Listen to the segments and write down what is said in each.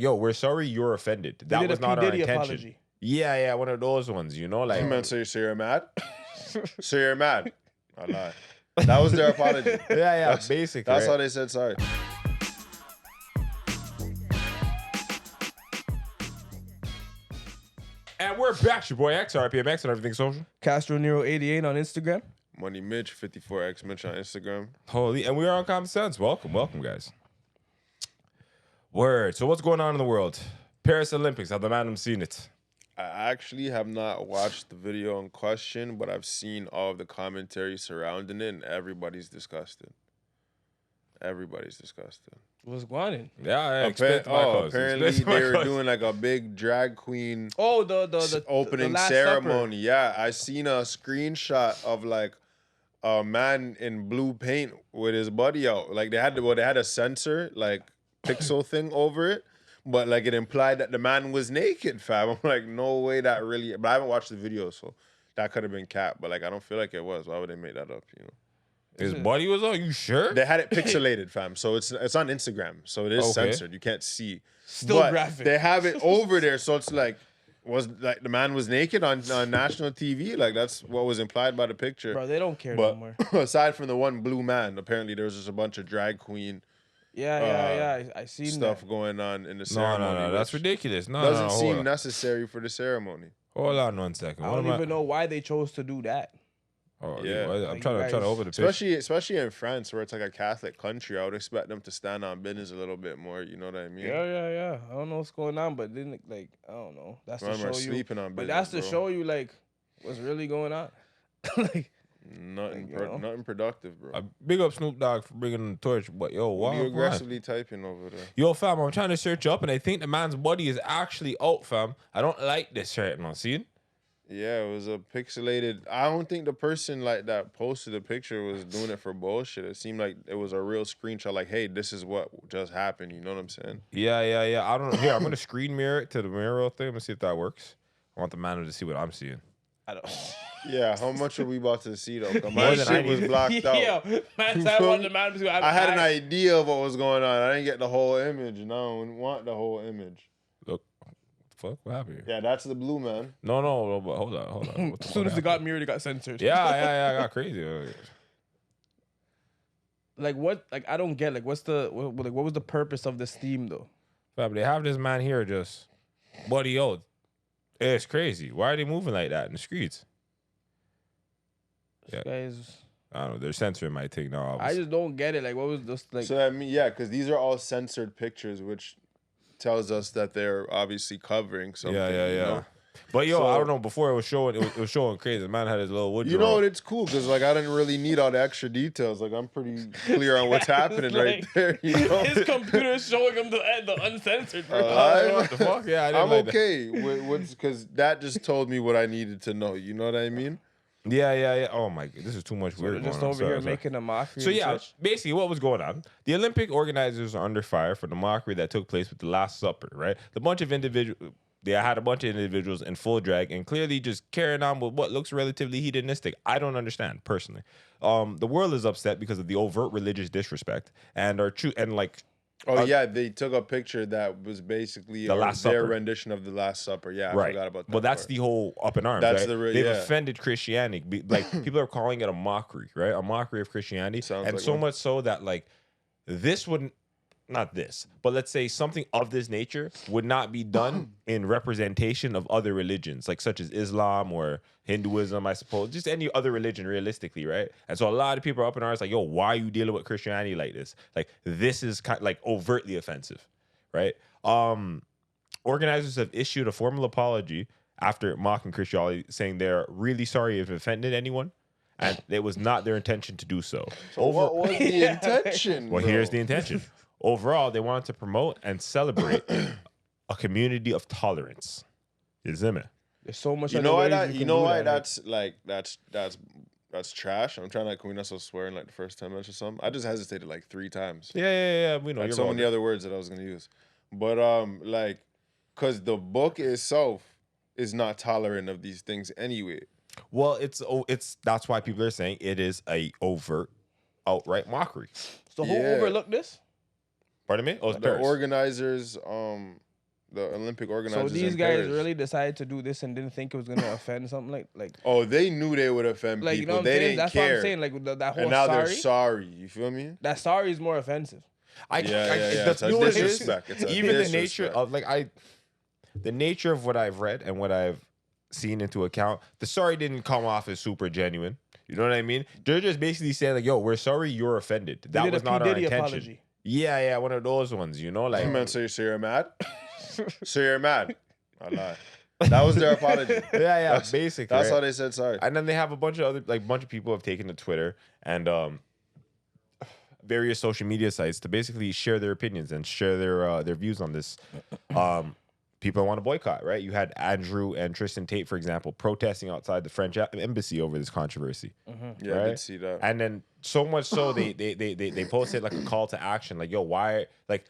yo, we're sorry you're offended. They That did was a not P. our Diddy intention. apology. Yeah, one of those ones, you know, like. Man, so you're mad? So you're mad? I lied. That was their apology. Yeah, basic. That's right? how they said sorry. And we're back, your boy X, RPMX, and everything social. Castro Nero 88 on Instagram. Money Mitch, 54X Mitch on Instagram. Holy, and we are on Common Sense. Welcome, guys. Word. So what's going on in the world? Paris Olympics. Have the madam seen it? I actually have not watched the video in question, but I've seen all of the commentary surrounding it, and everybody's disgusted. Everybody's disgusted. What's going on? Yeah, apparently they were doing like a big drag queen the opening Last ceremony. Yeah, I seen a screenshot of like a man in blue paint with his body out. Like they had a sensor like pixel thing over it, but like it implied that the man was naked, fam. I'm like, no way that really. But I haven't watched the video, so that could have been capped. But like, I don't feel like it was. Why would they make that up? You know. His body was on. You sure? They had it pixelated, fam. So it's on Instagram. So it is Okay. censored. You can't see. Still but graphic. They have it over there, so it's like the man was naked on national TV. Like that's what was implied by the picture. Bro, they don't care no But more. aside from the one blue man, apparently there was just a bunch of drag queen Yeah. I seen stuff that. going on in the ceremony. No. That's which ridiculous. No, doesn't hold seem on. necessary for the ceremony. Hold on 1 second. I don't even know why they chose to do that. Oh, Yeah. yeah. I'm Like, trying you to guys- open the picture. Especially in France, where it's like a Catholic country, I would expect them to stand on business a little bit more. You know what I mean? Yeah. I don't know what's going on, but then like I don't know. That's to Remember show you. sleeping on But business, that's to bro. show you like what's really going on. Like Nothing, Like, you know? nothing productive, bro. Big up Snoop Dogg for bringing the torch. But yo, What why? are you aggressively typing over there? Yo, fam, I'm trying to search up, and I think the man's body is actually out, fam. I don't like this right now. See it? Yeah, it was a pixelated. I don't think the person like that posted the picture was doing it for bullshit. It seemed like it was a real screenshot. Like, hey, this is what just happened. You know what I'm saying? Yeah. I don't know. Here, I'm gonna screen mirror it to the mirror thing. Let's see if that works. I want the man to see what I'm seeing. I don't. Yeah. How much are we about to see though? 'Cause More my than shit I was need. blocked out. Yeah, man, I wanted the man to. I had an idea of what was going on. I didn't get the whole image. And I don't want the whole image. Look, fuck, what happened here? Yeah, that's the blue man. No, but hold on. What the As soon fuck as it got happened? mirrored, it got censored. Yeah, I got crazy. Like what? Like I don't get. Like what was the purpose of this theme though? Fam, they have this man here just buddy out. It's crazy. Why are they moving like that in the streets? Yeah. Guys, I don't know. They're censoring my thing now. I just don't get it. Like what was this like? So I mean, yeah, because these are all censored pictures, which tells us that they're obviously covering something. Yeah. You know? But yo, So- I don't know. Before it was showing crazy. The man had his little wood. You know what? It's cool because like I didn't really need all the extra details. Like I'm pretty clear on what's happening right like- there. You know? His computer is showing him the uncensored version. What the fuck? Yeah, I didn't I'm like that. okay with because that just told me what I needed to know. You know what I mean? Yeah. Oh my god, this is too much They're weird. just going on. over here Sorry. making a mockery. So and yeah, such. basically what was going on? The Olympic organizers are under fire for the mockery that took place with the Last Supper, right? They had a bunch of individuals in full drag and clearly just carrying on with what looks relatively hedonistic. I don't understand personally. The world is upset because of the overt religious disrespect and Oh yeah, they took a picture that was basically The Last their Supper. rendition of the Last Supper. Yeah, I right. forgot about that. Well, that's part. the whole up in arms. That's right? the They've yeah. offended Christianity. Like people are calling it a mockery, right? A mockery of Christianity, Sounds and like so one. much so that like this wouldn't. Not this, but let's say something of this nature would not be done in representation of other religions, like such as Islam or Hinduism, I suppose, just any other religion, realistically, right? And so a lot of people are up in arms, like, "Yo, why are you dealing with Christianity like this? Like, this is like overtly offensive, right?" Organizers have issued a formal apology after mocking Christianity, saying they're really sorry if it offended anyone, and it was not their intention to do so. So what was the Yeah. intention? Well, bro? here's the intention. Overall, they wanted to promote and celebrate a community of tolerance. You see me? There's so much. You other know why ways that? you You can know do why that. that's trash. I'm trying to. Can we not start swearing like the first 10 minutes or something? I just hesitated like 3 times. Yeah. We know. Like You're so wrong many there. other words that I was gonna use, but like, cause the book itself is not tolerant of these things anyway. Well, it's that's why people are saying it is a overt, outright mockery. So who Yeah. overlooked this? Pardon me? Oh, it's The Paris. organizers the Olympic So organizers. these in guys Paris. really decided to do this and didn't think it was gonna offend something like. Oh, they knew they would offend Like, you know people. what I'm They saying? didn't That's care. what I'm saying. Like that whole And now they're sorry. sorry. You feel me? That sorry is more offensive. Yeah. It's a you know what it is? disrespect. It's a Even the nature disrespect. of the nature of what I've read and what I've seen into account, the sorry didn't come off as super genuine. You know what I mean? They're just basically saying like, "Yo, we're sorry, you're offended." They That did was a not P. our Diddy intention. apology. Yeah, one of those ones. You know, like Man, so you're mad? So you're mad? I lied. That was their apology. yeah, basically. That's right? how they said sorry. And then they have a bunch of bunch of people have taken to Twitter and various social media sites to basically share their opinions and share their views on this. People want to boycott, right? You had Andrew and Tristan Tate, for example, protesting outside the French embassy over this controversy. Yeah, right? I did see that. And then so much so they posted like a call to action, like, yo, why like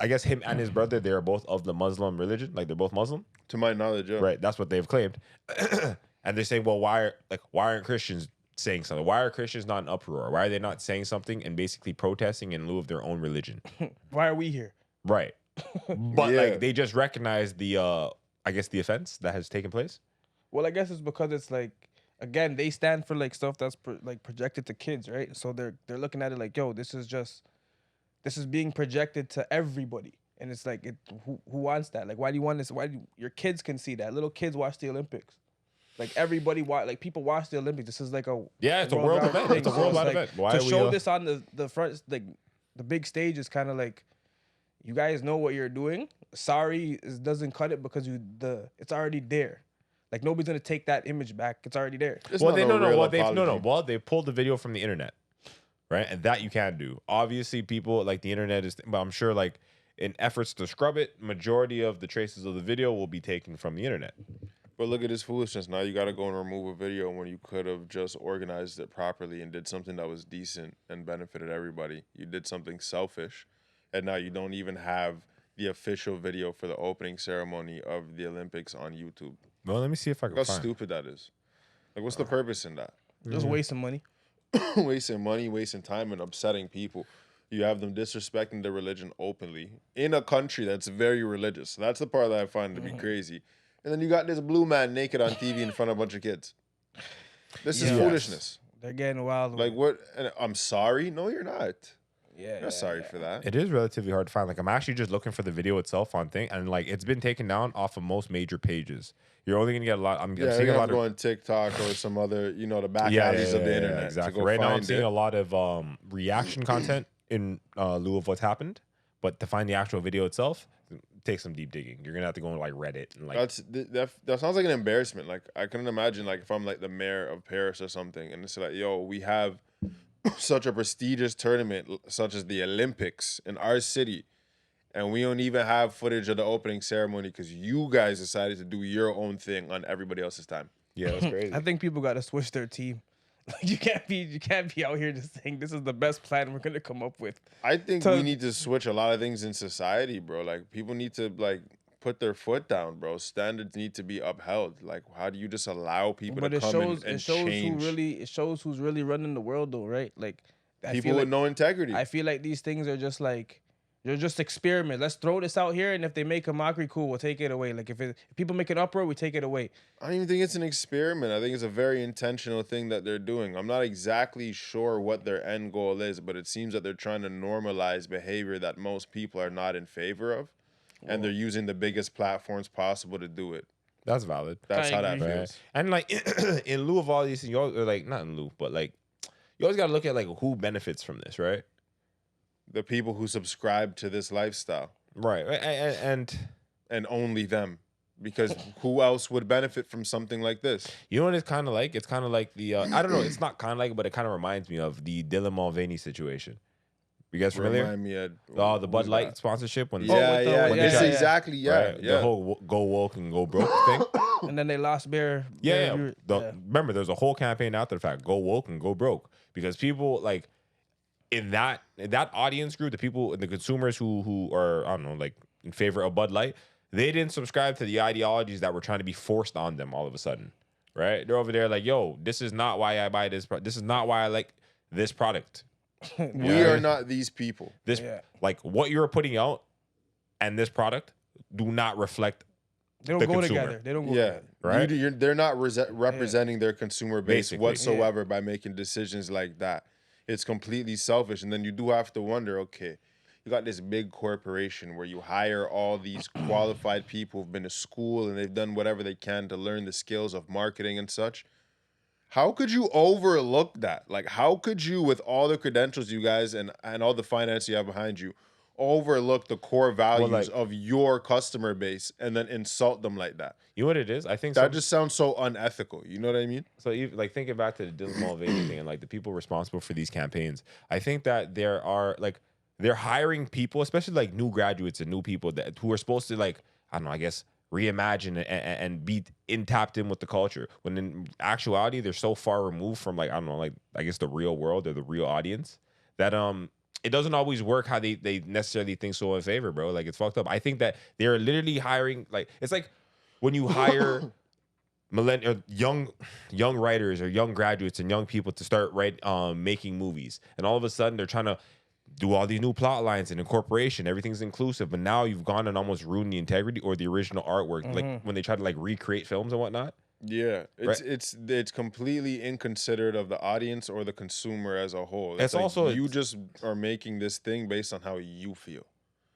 I guess him and his brother, they're both of the Muslim religion, like they're both Muslim. To my knowledge, yeah. Right, that's what they've claimed. And they're saying, well, why aren't Christians saying something? Why are Christians not in uproar? Why are they not saying something and basically protesting in lieu of their own religion? Why are we here? Right. But Yeah. like they just recognize the I guess the offense that has taken place. Well, I guess it's because it's like, again, they stand for like stuff that's projected to kids, right? So they're looking at it like, yo, this is being projected to everybody, and it's like, who wants that? Like, why do you want this? Your kids can see that? Little kids watch the Olympics. Like everybody watch, like people watch the Olympics. This is like It's a world event. thing. It's a So worldwide like, event. Why to are we, show this on the front, like the big stage is kind of like, you guys know what you're doing. Sorry doesn't cut it because it's already there. Like nobody's gonna take that image back. It's already there. It's well, not they a no no real well they apology. they pulled the video from the internet, right? And that you can do. Obviously, people like the internet is, but I'm sure like in efforts to scrub it, majority of the traces of the video will be taken from the internet. But look at this foolishness. Now you got to go and remove a video when you could have just organized it properly and did something that was decent and benefited everybody. You did something selfish, and now you don't even have the official video for the opening ceremony of the Olympics on YouTube. Well, let me see if I can Look how find. stupid that is. Like, what's the purpose in that? Just wasting money. Wasting money, wasting time, and upsetting people. You have them disrespecting their religion openly in a country that's very religious. That's the part that I find to be crazy. And then you got this blue man naked on TV in front of a bunch of kids. This is Yes. foolishness. They're getting wild. Like, what? And I'm sorry. No, you're not. Yeah. You're not sorry for that. It is relatively hard to find. Like I'm actually just looking for the video itself on thing, and like it's been taken down off of most major pages. You're only gonna get a lot. I'm Yeah, seeing you're a gonna lot have to go of on TikTok or some other, the back alleys of the internet. exactly. To go Right now, I'm find seeing it. a lot of reaction content in lieu of what's happened. But to find the actual video itself, take some deep digging. You're gonna have to go on like Reddit and like. That sounds like an embarrassment. Like I couldn't imagine like if I'm like the mayor of Paris or something, and it's like, yo, we have such a prestigious tournament such as the Olympics in our city, and we don't even have footage of the opening ceremony because you guys decided to do your own thing on everybody else's time. Yeah, that's crazy. I think people got to switch their team. Like you can't be out here just saying this is the best plan we're gonna come up with. I think we need to switch a lot of things in society, bro. Like people need to like put their foot down, bro. Standards need to be upheld. Like how do you just allow people But to it come shows and it shows change? it shows who's really running the world though, right? Like I People feel with like, no integrity. I feel like these things are just like they're just experiments. Let's throw this out here, and if they make a mockery, cool, we'll take it away. Like if people make an uproar, we take it away. I don't even think it's an experiment. I think it's a very intentional thing that they're doing. I'm not exactly sure what their end goal is, but it seems that they're trying to normalize behavior that most people are not in favor of. And they're using the biggest platforms possible to do it. That's valid. That's I how that agree. Right. feels. And like in lieu of all these things, you always, or like not in lieu, but like you always gotta look at like who benefits from this, right? The people who subscribe to this lifestyle Right. And and only them. Because who else would benefit from something like this? you know what it's kind of like? It's kind of like the I don't know. It's not kind of like, but it kind of reminds me of the Dylan Mulvaney situation. You guys familiar? Remind me of The Bud who's Light that? sponsorship when Yeah, with the- yeah, when it's they- exactly, yeah, right? yeah. The whole go woke and go broke thing. And then they lost Bear. Yeah, Bear- yeah. Remember, there's a whole campaign out there the fact go woke and go broke because people like in that audience group, the people, the consumers who are I don't know like in favor of Bud Light, they didn't subscribe to the ideologies that were trying to be forced on them all of a sudden, right? They're over there like, yo, this is not why I buy this. This is not why I like this product. We are not these people. This Yeah. like what you're putting out and this product do not reflect They don't the go consumer. together. They don't go Yeah, together. Right? they're not representing their consumer base Basically. whatsoever by making decisions like that. It's completely selfish, and then you do have to wonder, okay, you got this big corporation where you hire all these qualified people who've been to school and they've done whatever they can to learn the skills of marketing and such. How could you overlook that? Like, how could you, with all the credentials you guys and all the finance you have behind you, overlook the core values of your customer base and then insult them like that? You know what it is? I think That just sounds so unethical. You know what I mean? so. Like thinking back to the Dylan Mulvaney thing and like the people responsible for these campaigns, I think that there are like they're hiring people, especially like new graduates and new people that who are supposed to like I don't know, I guess reimagine and be tapped in with the culture. When in actuality, they're so far removed from like I don't know, like I guess the real world or the real audience that it doesn't always work how they necessarily think so in favor, bro. Like it's fucked up. I think that they're literally hiring like it's like when you hire young writers or young graduates and young people to start making movies, and all of a sudden they're trying to do all these new plot lines and incorporation. Everything's inclusive, but now you've gone and almost ruined the integrity or the original artwork. Like when they try to like recreate films and whatnot. Yeah, it's completely inconsiderate of the audience or the consumer as a whole. It's like also you just are making this thing based on how you feel,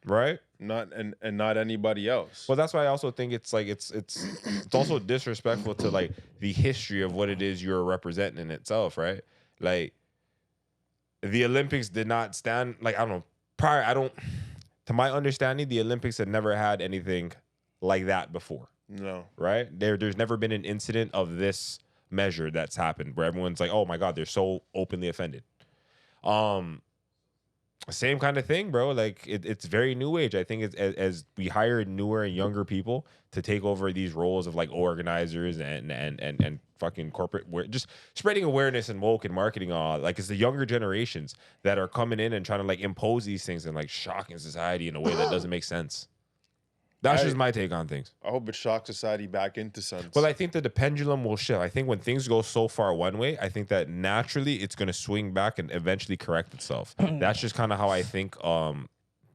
right? Not and not anybody else. Well, that's why I also think it's like it's also disrespectful to like the history of what it is you're representing in itself, right? Like the Olympics did not stand like I don't know to my understanding the Olympics had never had anything like that before. No. Right? There's never been an incident of this measure that's happened where everyone's like, oh my God, they're so openly offended. Same kind of thing, bro. Like it's very new age. I think it's as we hire newer and younger people to take over these roles of like organizers and fucking corporate, just spreading awareness and woke and marketing. Like it's the younger generations that are coming in and trying to like impose these things and like shocking society in a way that doesn't make sense. That's just my take on things. I hope it shocks society back into sense. Well, I think that the pendulum will shift. I think when things go so far one way, I think that naturally it's going to swing back and eventually correct itself. That's just kind of how I think, I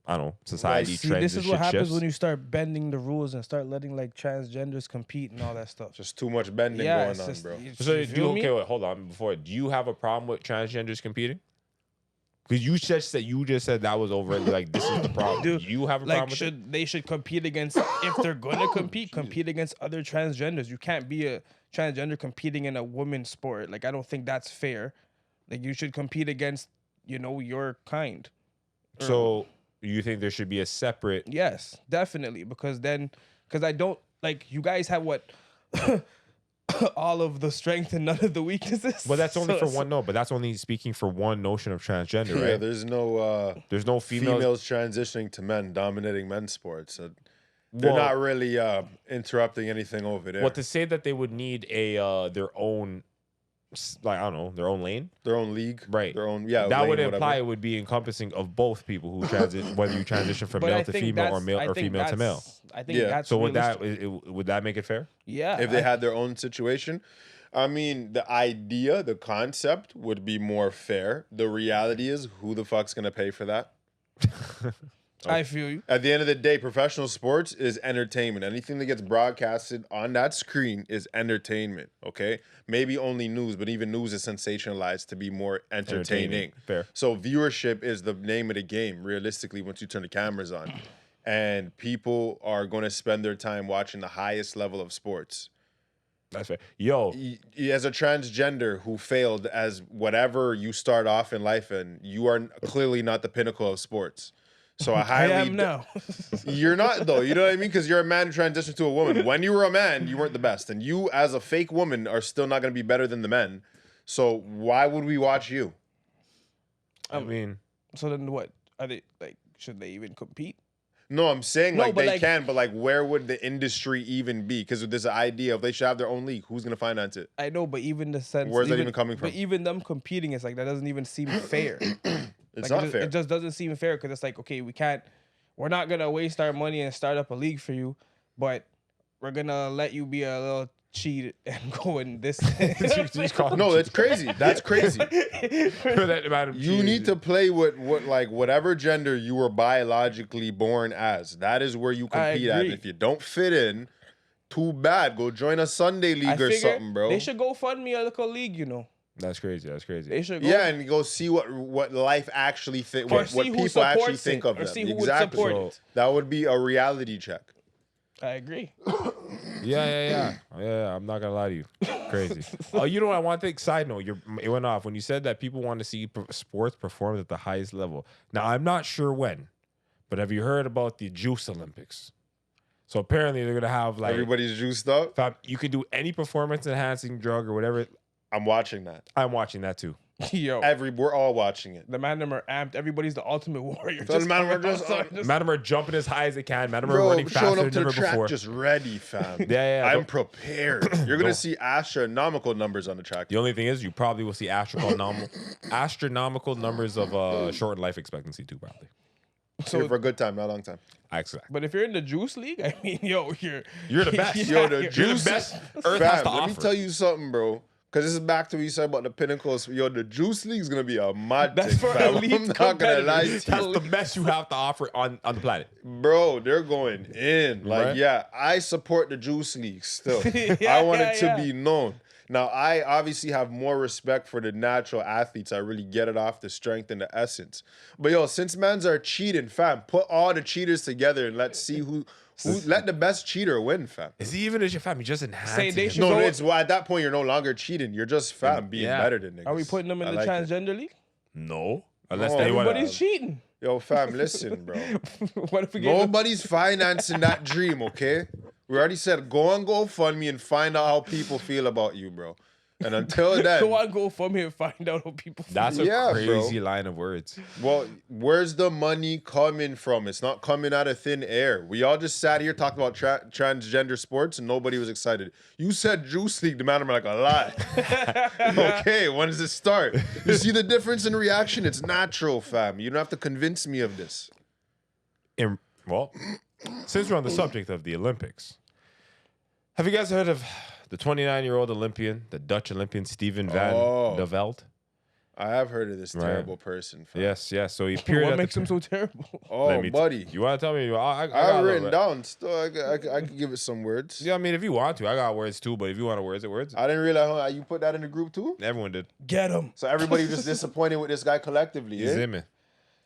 don't know, society transition this is what happens shifts. when you start bending the rules and start letting like transgenders compete and all that stuff. Just too much bending going on, bro. So wait, hold on. Before, do you have a problem with transgenders competing? Because you just said that was over. Like this is the problem. Dude, you have a like problem with it? they should compete against if they're gonna compete against other transgenders. You can't be a transgender competing in a women's sport. Like I don't think that's fair. Like you should compete against your kind. So you think there should be a separate? Yes, definitely. Because I don't like you guys have what. All of the strength and none of the weaknesses. But that's only for one. No, but that's only speaking for one notion of transgender, right? Yeah, there's no females transitioning to men, dominating men's sports. So they're not really interrupting anything over there. What to say that they would need their own, like I don't know, their own lane, their own league, right? Their own That lane, would imply whatever. it would be encompassing of both people who transit, whether you transition from male to female or male or female to male. I think that's so. Would that make it fair? Yeah. If they had their own situation, I mean, the idea, the concept would be more fair. The reality is, who the fuck's gonna pay for that? I feel you. At the end of the day, professional sports is entertainment. Anything that gets broadcasted on that screen is entertainment, okay? Maybe only news, but even news is sensationalized to be more entertaining. Fair. So viewership is the name of the game, realistically, once you turn the cameras on. And people are going to spend their time watching the highest level of sports. That's fair. Yo. As a transgender who failed as whatever you start off in life in, you are clearly not the pinnacle of sports. So I am now. You're not though. You know what I mean? Because you're a man who transitioned to a woman. When you were a man, you weren't the best, and you as a fake woman are still not going to be better than the men. So why would we watch you? I mean, so then what are they like? Should they even compete? No, I'm saying No, like but they like- can, but like where would the industry even be? Because there's an idea of they should have their own league. Who's going to finance it? I know, but even the sense. Where's that even coming from? But even them competing, it's like that doesn't even seem fair. It's Like, not fair. It just doesn't seem fair because it's like, okay, we're not gonna waste our money and start up a league for you, but we're gonna let you be a little cheat and go in this. No, it's crazy. That's crazy. That amount of You need to play with like whatever gender you were biologically born as. That is where you compete at. And if you don't fit in, too bad. Go join a Sunday league or something, bro. They should go fund me a little league, you know. That's crazy. That's crazy. They should go. Yeah, and go see what life actually think, what people actually think of them. See who would support it. That would be a reality check. I agree. Yeah. I'm not gonna lie to you. Crazy. Oh, you know what? I want to think. Side note, it went off when you said that people want to see sports performed at the highest level. Now, I'm not sure when, but have you heard about the Juice Olympics? So apparently they're gonna have like everybody's juiced up. You could do any performance enhancing drug or whatever. I'm watching that. I'm watching that too. Yo, we're all watching it. the man them are amped. Everybody's the ultimate warrior. Man, are jumping as high as they can. Man, are running faster than ever before. Just ready, fam. Yeah. I'm prepared. You're gonna see astronomical numbers on the track. The only thing is, you probably will see astronomical numbers of shortened life expectancy too, probably. So for a good time, not a long time. Exactly. But if you're in the juice league, I mean, yo, you're the best. Yo, the you're juice, the best Earth has to offer. Let me tell you something, bro. Because this is back to what you said about the pinnacles. Yo, the Juice League is going to be a mad thing, fam. I'm not going to lie to you. That's the best you have to offer on the planet. Bro, they're going in. Like, right? Yeah, I support the Juice League still. I want it to be known. Now, I obviously have more respect for the natural athletes. I really get it off the strength and the essence. But, yo, since mans are cheating, fam, put all the cheaters together and let's see who let the best cheater win, fam. Is he even as your fam? You just enhancing him. No, it's at that point you're no longer cheating. You're just fam being better than niggas. Are we putting them in the transgender league? No. Unless everybody's cheating. Yo, fam, listen, bro. What if we Nobody's financing that dream, okay? We already said go on GoFundMe and find out how people feel about you, bro. And until then, go on GoFundMe and find out how people feel. That's a crazy line of words. Well, where's the money coming from? It's not coming out of thin air. We all just sat here talking about transgender sports and nobody was excited. You said Juice League, the man, I'm like, a lot. Okay, when does it start? You see the difference in reaction? It's natural, fam. You don't have to convince me of this. Well, since we're on the subject of the Olympics, have you guys heard of the 29-year-old Olympian, the Dutch Olympian Steven van de Velde? I have heard of this terrible person. Fam. Yes. So he appeared. What makes him so terrible? Oh, buddy. You want to tell me? I have written down. Still, I could give it some words. Yeah, I mean, if you want to. I got words too, but if you want to words. I didn't realize you put that in the group too? Everyone did. Get him. So everybody was just disappointed with this guy collectively, yeah?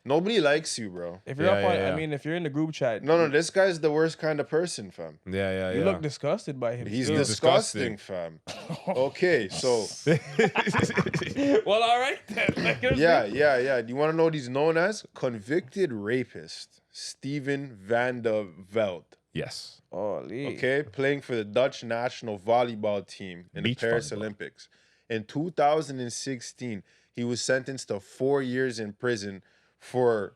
Nobody likes you, bro. If you're I mean, if you're in the group chat. No, this guy's the worst kind of person, fam. Yeah. You look disgusted by him. He's disgusting, fam. Okay, so. Well, all right then. Yeah. Do you want to know what he's known as? Convicted rapist, Steven van de Velde. Yes. Okay, playing for the Dutch national volleyball team in the Paris Olympics. In 2016, he was sentenced to 4 years in prison for,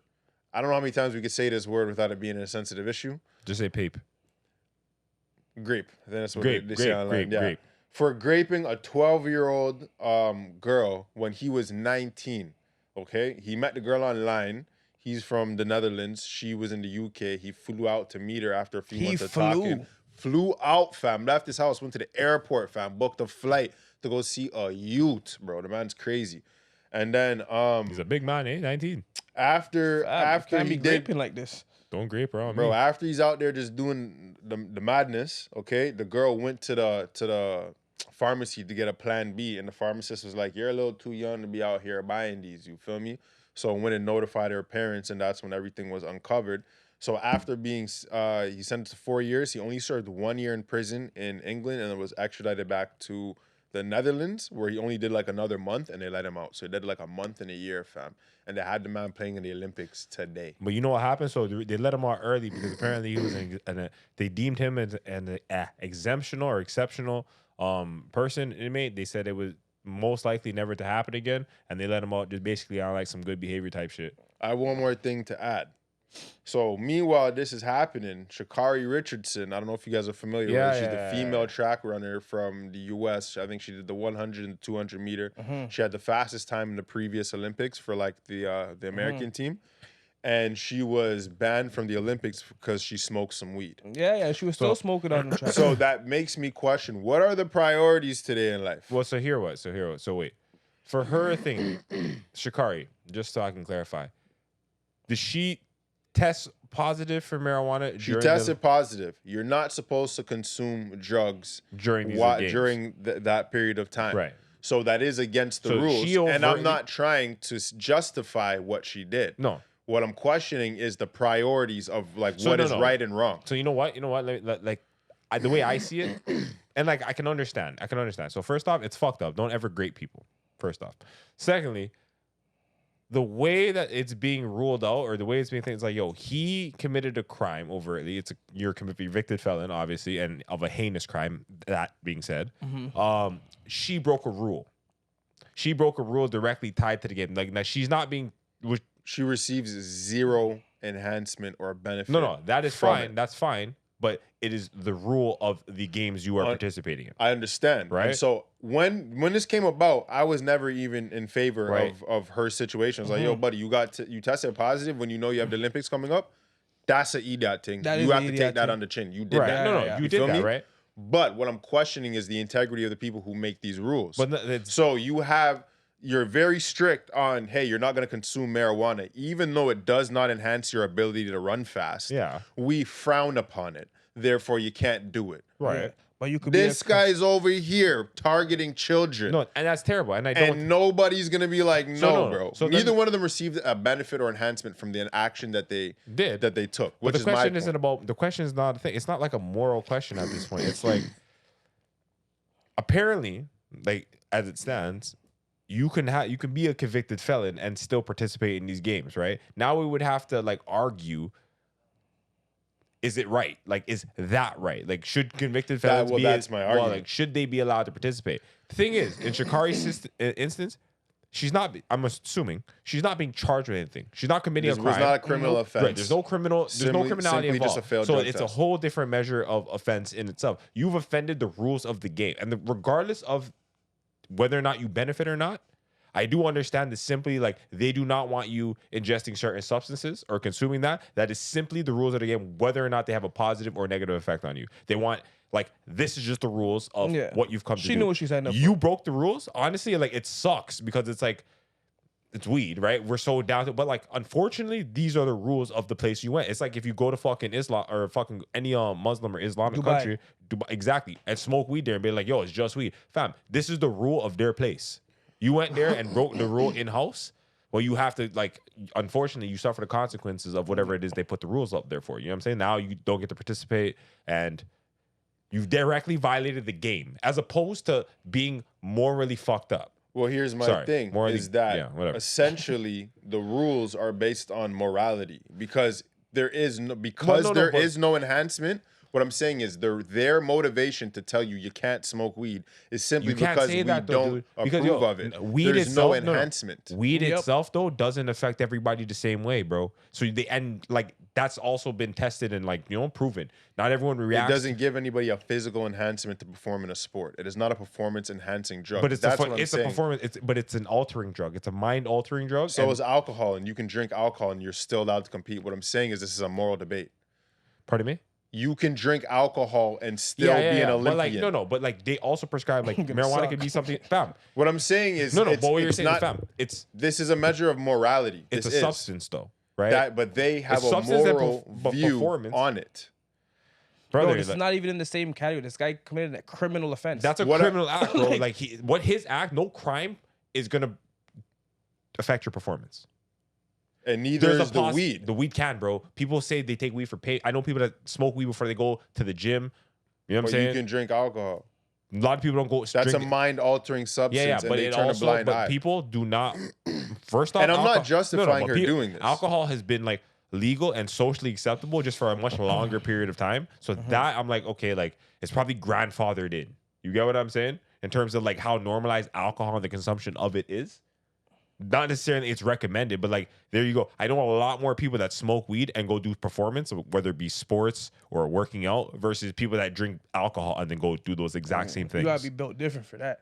I don't know how many times we could say this word without it being a sensitive issue. Just say pape. Grape. I think that's what grape, they say online. Grape. For raping a 12-year-old girl when he was 19. Okay? He met the girl online. He's from the Netherlands. She was in the UK. He flew out to meet her after a few months of talking. Flew out, fam. Left his house, went to the airport, fam. Booked a flight to go see a youth, bro. The man's crazy. And then he's a big man, 19. After he did graping like this. Don't grape around bro, me. After he's out there just doing the madness, okay? The girl went to the pharmacy to get a plan B, and the pharmacist was like, "You're a little too young to be out here buying these." You feel me? So went and notified her parents, and that's when everything was uncovered. So after being he sentenced to 4 years, he only served 1 year in prison in England, and it was extradited back to the Netherlands, where he only did like another month, and they let him out. So he did like a month and a year, fam. And they had the man playing in the Olympics today. But you know what happened? So they let him out early because apparently he was they deemed him as an exemptional or exceptional person, inmate. They said it was most likely never to happen again, and they let him out just basically on like some good behavior type shit. I have one more thing to add. So meanwhile, this is happening. Sha'Carri Richardson, I don't know if you guys are familiar with her. She's the female track runner from the U.S. I think she did the 100 and 200 meter. She had the fastest time in the previous Olympics for like the American team. and she was banned from the Olympics because she smoked some weed. Yeah, she was still smoking on the track. So that makes me question, what are the priorities today in life? Well, so here what? So wait. For her thing, Sha'Carri, just so I can clarify, did she test positive for marijuana? She tested positive. You're not supposed to consume drugs during these games. during that period of time. Right. So that is against the So rules. she And I'm overtly- not trying to justify what she did. No. What I'm questioning is the priorities of like So what no, is no. right and wrong. So you know what? The way I see it, and like I can understand. So first off, it's fucked up. Don't ever grate people. First off. Secondly, the way that it's being ruled out, or the way it's being things like, yo, he committed a crime overtly. You're a convicted felon, obviously, and of a heinous crime. That being said, she broke a rule. She broke a rule directly tied to the game. Like now, she's not being. She receives zero enhancement or benefit. No, that is from fine. it. That's fine. But it is the rule of the games you are participating in. I understand. Right. And so when this came about, I was never even in favor Right. of her situation. I was like, yo, buddy, you tested positive when you know you have the Olympics coming up. That's an EDOT thing. That is You have an to EDOT take that thing. on the chin. You did Right. that. No, yeah. you You did feel that, me? right? But what I'm questioning is the integrity of the people who make these rules. But it's So you're very strict on, hey, you're not going to consume marijuana, even though it does not enhance your ability to run fast. Yeah. We frown upon it. Therefore, you can't do it. right. Yeah. But you could This be a, guy's over here targeting children. No, and that's terrible. And I don't. And nobody's going to be like, no, no. bro. So Neither then- one of them received a benefit or enhancement from the action that they Did. took, But which the is my question point. isn't about. The question is not a thing. It's not like a moral question at this point. It's like, apparently, like as it stands, you can be a convicted felon and still participate in these games, right? Now we would have to like argue. Is it right? Like, is that right? Like, should convicted felons be? That's my argument. Like, should they be allowed to participate? The thing is, in Sha'Carri's instance, she's not. I'm assuming she's not being charged with anything. She's not committing This a was crime. not a criminal offense. Right, there's no criminality Simply involved. just a failed so drug it's test. a whole different measure of offense in itself. You've offended the rules of the game, and regardless of whether or not you benefit or not, I do understand that simply like they do not want you ingesting certain substances or consuming that. That is simply the rules of the game, whether or not they have a positive or negative effect on you. They want like this is just the rules of Yeah. what you've come to do. She knew what she signed up You broke the rules. Honestly, like it sucks because it's like it's weed, right? We're so down to, but like unfortunately, these are the rules of the place you went. It's like if you go to fucking Islam or fucking any Muslim or Islamic Dubai. country, Dubai, exactly, and smoke weed there and be like, yo, it's just weed, fam. This is the rule of their place. You went there and broke the rule in house. Well, you have to like. Unfortunately, you suffer the consequences of whatever it is they put the rules up there for. You know what I'm saying? Now you don't get to participate, and you've directly violated the game, as opposed to being morally fucked up. Well, here's my thing: morally- is that yeah, whatever. essentially the rules are based on morality because there is no enhancement. What I'm saying is their motivation to tell you you can't smoke weed is simply You can't because say we that, though, don't dude. approve Because, yo, of it. weed There's itself- no no, no. enhancement. Weed Yep. itself though doesn't affect everybody the same way, bro. So like that's also been tested and like proven. Not everyone It reacts. doesn't give anybody a physical enhancement to perform in a sport. It is not a performance enhancing drug. but it's That's a what I'm it's a saying. performance. But it's an altering drug. It's a mind altering drug. So and- is alcohol, and you can drink alcohol, and you're still allowed to compete. What I'm saying is this is a moral debate. pardon me. You can drink alcohol and still be an Olympian. But like but like they also prescribe like gonna marijuana suck. could be something. Fam, What I'm saying is no. it's, But what you're it's saying, is, not, fam, it's this is a measure of morality. it's This a is. substance though, right? That, but they have a substance and moral view performance. on it. Brother, No, this is like, not even in the same category. This guy committed a criminal offense. that's a What criminal act, bro. like- Like his act, no crime is gonna affect your performance. And neither is the poss- weed. The weed can, bro. People say they take weed for pain. I know people that smoke weed before they go to the gym. You know what But I'm you saying? can drink alcohol. A lot of people don't go. That's drink a mind-altering substance, yeah, and but they it turn also, a blind but eye. people do not. First off, And I'm not alco- justifying but her doing this. Alcohol has been like legal and socially acceptable just for a much longer period of time. So that I'm like, okay, like it's probably grandfathered in. You get what I'm saying? In terms of like how normalized alcohol and the consumption of it is. Not necessarily it's recommended, but like there you go. I know a lot more people that smoke weed and go do performance, whether it be sports or working out, versus people that drink alcohol and then go do those exact same You things. gotta be built different for that.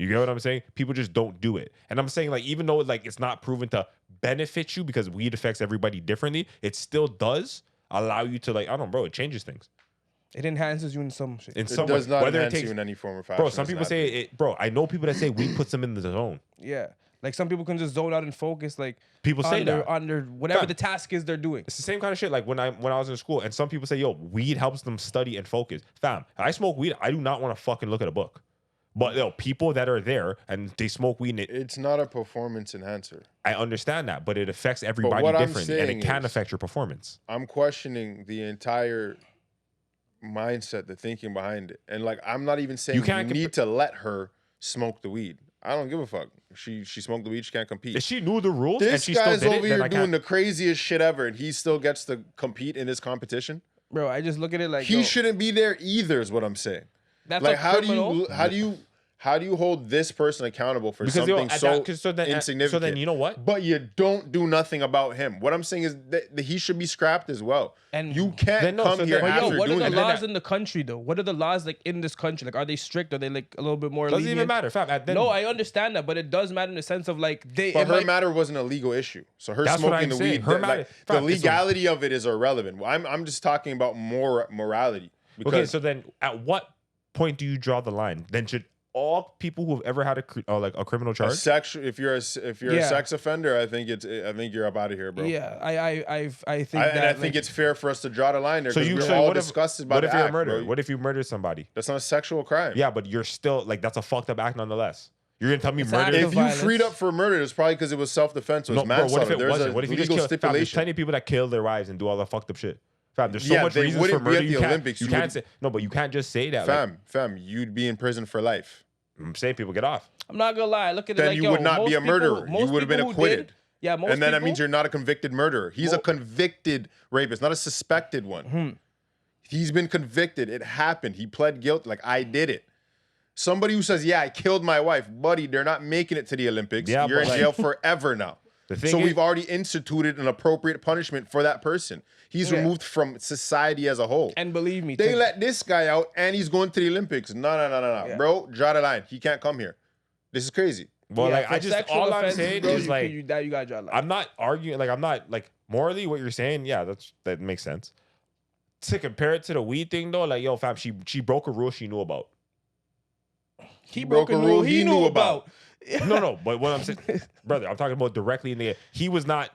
You get what I'm saying? People just don't do it. And I'm saying, like, even though like it's not proven to benefit you because weed affects everybody differently, it still does allow you to, like, I don't know, bro, it changes things. It enhances you in some shit. In It some does way. not Whether it enhance takes, you in any form or fashion. bro, some It's people not say good. it, bro. I know people that say weed puts them in the zone. Yeah. Like some people can just zone out and focus, like People say that. on their whatever Fam. the task is they're doing. It's the same kind of shit. Like when I was in school, and some people say, "Yo, weed helps them study and focus." Fam, I smoke weed. I do not want to fucking look at a book. But yo, people that are there and they smoke weed, and It's not a performance enhancer. I understand that, but it affects everybody what I'm differently, and it saying can is- affect your performance. I'm questioning the entire mindset, the thinking behind it. And like, I'm not even saying you, can't need to let her smoke the weed. I don't give a fuck. She smoked the weed. She can't compete. If she knew the rules and This she still guy's did over it, then here I doing can't. the craziest shit ever, and he still gets to compete in this competition. Bro, I just look at it like He yo, shouldn't be there either. Is what I'm saying. that's Like, a how criminal. do you hold this person accountable for Because yo, something at so that, 'cause so then, insignificant? so then you know what? But you don't do nothing about him. What I'm saying is that he should be scrapped as well. And You can't Then no, come so here then- But after yo, what are doing the it. then laws that- in the country though? What are the laws like in this country? Like, are they strict? Are they like a little bit more Doesn't lenient? even matter, fam. Then, No, I understand that, but it does matter in the sense of like they. But it her might- matter wasn't a legal issue. So her That's what smoking I'm the saying. weed, Her the, matter- like, the fam, it's a- legality of it is irrelevant. I'm just talking about morality. Because okay, so then at what point do you draw the line? Then should all people who have ever had a criminal charge? if you're a Yeah. sex offender, I think you're up out of here, bro. Yeah, I think And that I think it's fair for us to draw the line there So because you we're so all what if, disgusted by what the if you're a act, murderer? bro. What if you murder somebody? That's not a sexual crime. Yeah, but you're still like that's a fucked up act nonetheless. You're gonna tell me It's murder? active If you violence. freed up for murder, it's probably because it was self-defense. It was No, bro, manslaughter. what if it There's wasn't? a What if you just legal killed? Fam, there's stipulation. plenty of people that kill their wives and do all that fucked up shit. Fam, there's so Yeah, much they reasons for wouldn't be murder. at You the can't. Olympics. You You can't would- say no, but you can't just say that. Like, Fam, you'd be in prison for life. I'm saying people get off. I'm not gonna lie. Look at it Then like you yo, would not most be a people- murderer. You most would have been people who acquitted. did- yeah, most And then that people- means you're not a convicted murderer. He's a convicted rapist, not a suspected one. Hmm. He's been convicted. It happened. He pled guilty. Like, I did it. Somebody who says, yeah, I killed my wife. Buddy, they're not making it to the Olympics. Yeah, You're in but like- jail forever now. The thing So is- we've already instituted an appropriate punishment for that person. He's Yeah. removed from society as a whole. And believe me, They to- let this guy out and he's going to the Olympics. No. Yeah. Bro, draw the line. He can't come here. This is crazy. Well, yeah, like for I just sexual all I'm offenses, saying bro, is like you gotta draw a line. I'm not arguing. Like I'm not like morally what you're saying. Yeah, that makes sense. To compare it to the weed thing though, like yo, fam, she broke a rule she knew about. He broke a rule he knew about. No, but what I'm saying, brother, I'm talking about directly in the. He was not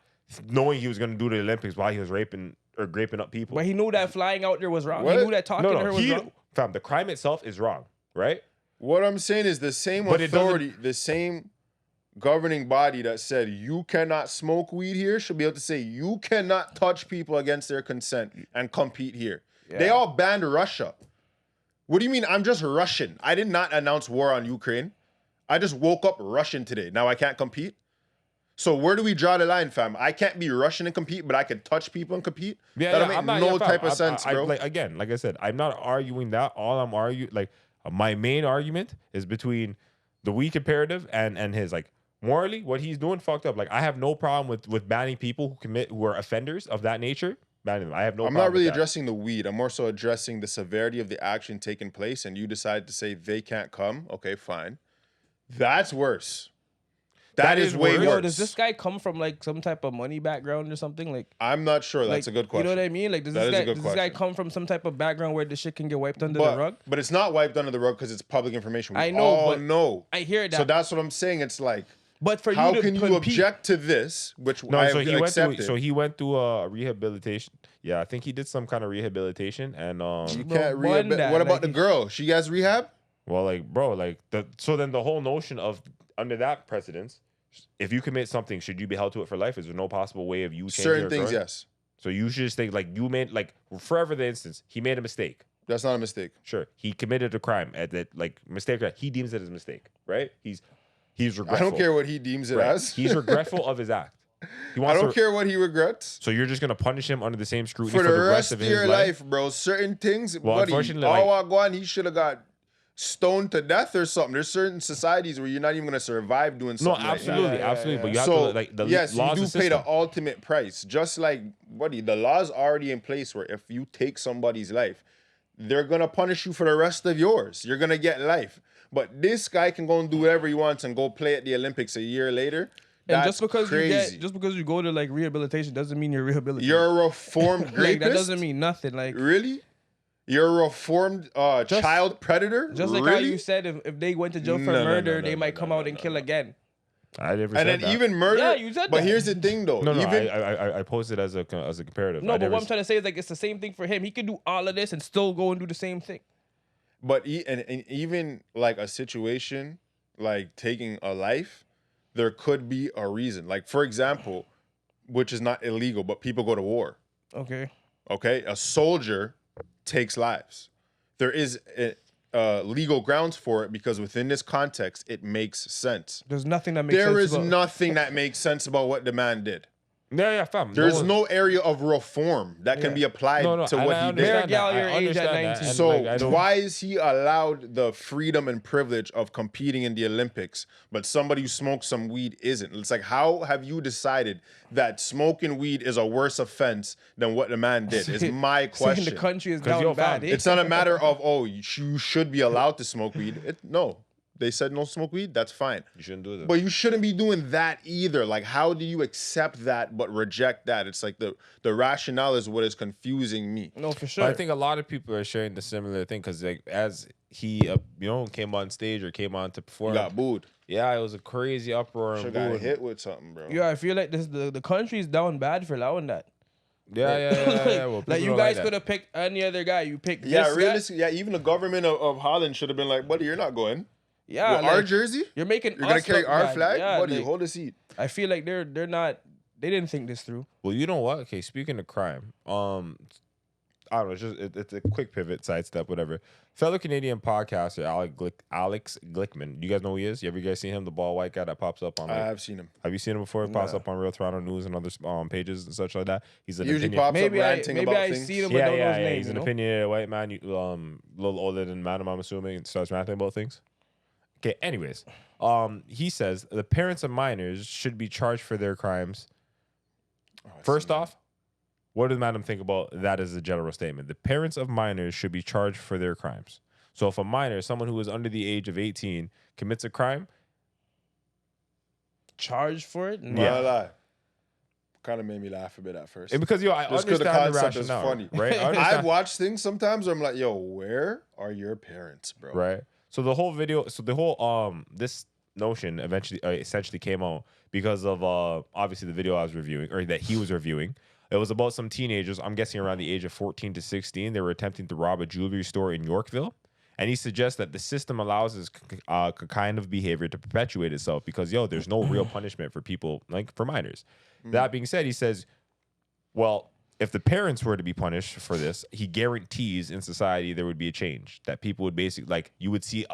knowing he was going to do the Olympics while he was raping or graping up people. But he knew that flying out there was wrong. What? He knew that talking to her was he, wrong. fam, the crime itself is wrong, right? What I'm saying is the same But it doesn't- authority, the same governing body that said you cannot smoke weed here should be able to say you cannot touch people against their consent and compete here. They Yeah. all banned Russia. What do you mean? I'm just Russian. I did not announce war on Ukraine. I just woke up Russian today. Now I can't compete. So where do we draw the line, fam? I can't be Russian and compete, but I can touch people and compete. Yeah, That'll yeah, make I'm not, no yeah, fam, type of sense, bro. like again, like I said, I'm not arguing that. All I'm arguing, like my main argument is between the weak imperative and his like morally what he's doing fucked up. Like I have no problem with banning people who are offenders of that nature. Banning them. I have no. I'm problem not really with that. addressing the weed. I'm more so addressing the severity of the action taking place, and you decide to say they can't come. Okay, fine. That's worse. That is is way worse. worse. Yo, does this guy come from like some type of money background or something? Like, I'm not sure. That's like, a good question. You know what I mean? Like, does That this is a guy good does this guy question. come from some type of background where the shit can get wiped under the rug? But it's not wiped under the rug because it's public information. We I know, all but know. I hear that. So that's what I'm saying. It's like, But for how you to can you compete, object to this, which No, I so have he went accepted? through. So he went through a rehabilitation. Yeah, I think he did some kind of rehabilitation, and you Bro, can't one that, What about like, the girl? She has rehab? well, like bro, like so then the whole notion of under that precedence, if you commit something, should you be held to it for life? Is there no possible way of you changing Certain your things, current- yes. So you should just think like you made like forever the instance he made a mistake. That's not a mistake. Sure, he committed a crime at that like mistake. He deems it as a mistake, right? He's I regretful. don't care what he deems it Right. as. He's regretful of his act. He I wants don't to, care what he regrets. So you're just gonna punish him under the same scrutiny For the rest of of his your life, bro. Certain things, Well, buddy. unfortunately, Awaguan, he should have got stoned to death or something. There's certain societies where you're not even gonna survive doing No, something. like that. absolutely, Yeah, absolutely. yeah. But you have So to like the yes, laws you of do pay system. the ultimate price. Just like, buddy, the law's already in place where if you take somebody's life, they're gonna punish you for the rest of yours. You're gonna get life. But this guy can go and do whatever he wants and go play at the Olympics a year later. And That's just because crazy. just because you go to like rehabilitation doesn't mean you're rehabilitated. You're a reformed rapist. Like that doesn't mean nothing. Like really? You're a reformed child predator? just like how you said, if they went to jail for murder, they might come out and kill again. I never And said then that. even murder. Yeah, you said but that. here's the thing, though. No, even I posted as a comparative. No, I but never what I'm trying to say is like it's the same thing for him. He could do all of this and still go and do the same thing. But and even like a situation like taking a life, there could be a reason. Like for example, which is not illegal, but people go to war. Okay. Okay, a soldier takes lives. There is legal grounds for it because within this context, it makes sense. There's nothing that makes There sense. is about- nothing that makes sense about what the man did. Yeah, fam. There's no area of reform that can be applied to and what I he did. understand Gal, that. your I age at understand that. 19. And, So like, I don't- why is he allowed the freedom and privilege of competing in the Olympics, but somebody who smokes some weed isn't? It's like, how have you decided that smoking weed is a worse offense than what the man did? Is my saying question. the country is 'Cause down yo, bad. fam, It's not a matter of, oh, you should be allowed to smoke weed. No. They said no smoke weed, that's fine. You shouldn't do that. But you shouldn't be doing that either. Like, how do you accept that but reject that? It's like the rationale is what is confusing me. No, for But sure. I think a lot of people are sharing the similar thing because, like, as he, came on stage or came on to You perform, got booed. yeah, it was a crazy uproar and Should got booing. hit with something, bro. yeah, I feel like the country is down bad for allowing that. Yeah. Well, Like people you don't guys that. could have picked any other guy. You picked Yeah, this guy. realistically, yeah, even the government of Holland should have been like, buddy, you're not going. Yeah, With our like, jersey? you're making. You're gonna us carry look our bad. flag? Yeah, Buddy, like, hold a seat. I feel like they're not. They didn't think this through. Well, you know what? Okay, speaking of crime, I don't know. It's a quick pivot, sidestep, whatever. Fellow Canadian podcaster Alex Glickman. You guys know who he is? You guys seen him? The bald white guy that pops up on. I Like, have seen him. have you seen him before? It pops up on Real Toronto News and other pages and such like that. He's an Usually opinion. pops Maybe up I ranting maybe about I things. see them, but don't know his name. He's you an know? opinionated white man, a little older than Madam, I'm assuming, and starts ranting about things. Okay, anyways, he says the parents of minors should be charged for their crimes. First off, what does Madam think about that as a general statement? The parents of minors should be charged for their crimes. So if a minor, someone who is under the age of 18, commits a crime, Charged for it? No. Yeah. Lie. Kind of made me laugh a bit at first. and because I Just 'cause understand the the concept is rationale, funny. right? I I understand. watch things sometimes where I'm like, yo, where are your parents, bro? Right. So the whole video, this notion eventually essentially came out because of obviously the video I was reviewing or that he was reviewing. It was about some teenagers, I'm guessing around the age of 14 to 16. They were attempting to rob a jewelry store in Yorkville. And he suggests that the system allows this kind of behavior to perpetuate itself because, there's no real punishment for people, like for minors. That being said, he says, well, if the parents were to be punished for this, he guarantees in society there would be a change, that people would basically, like, you would see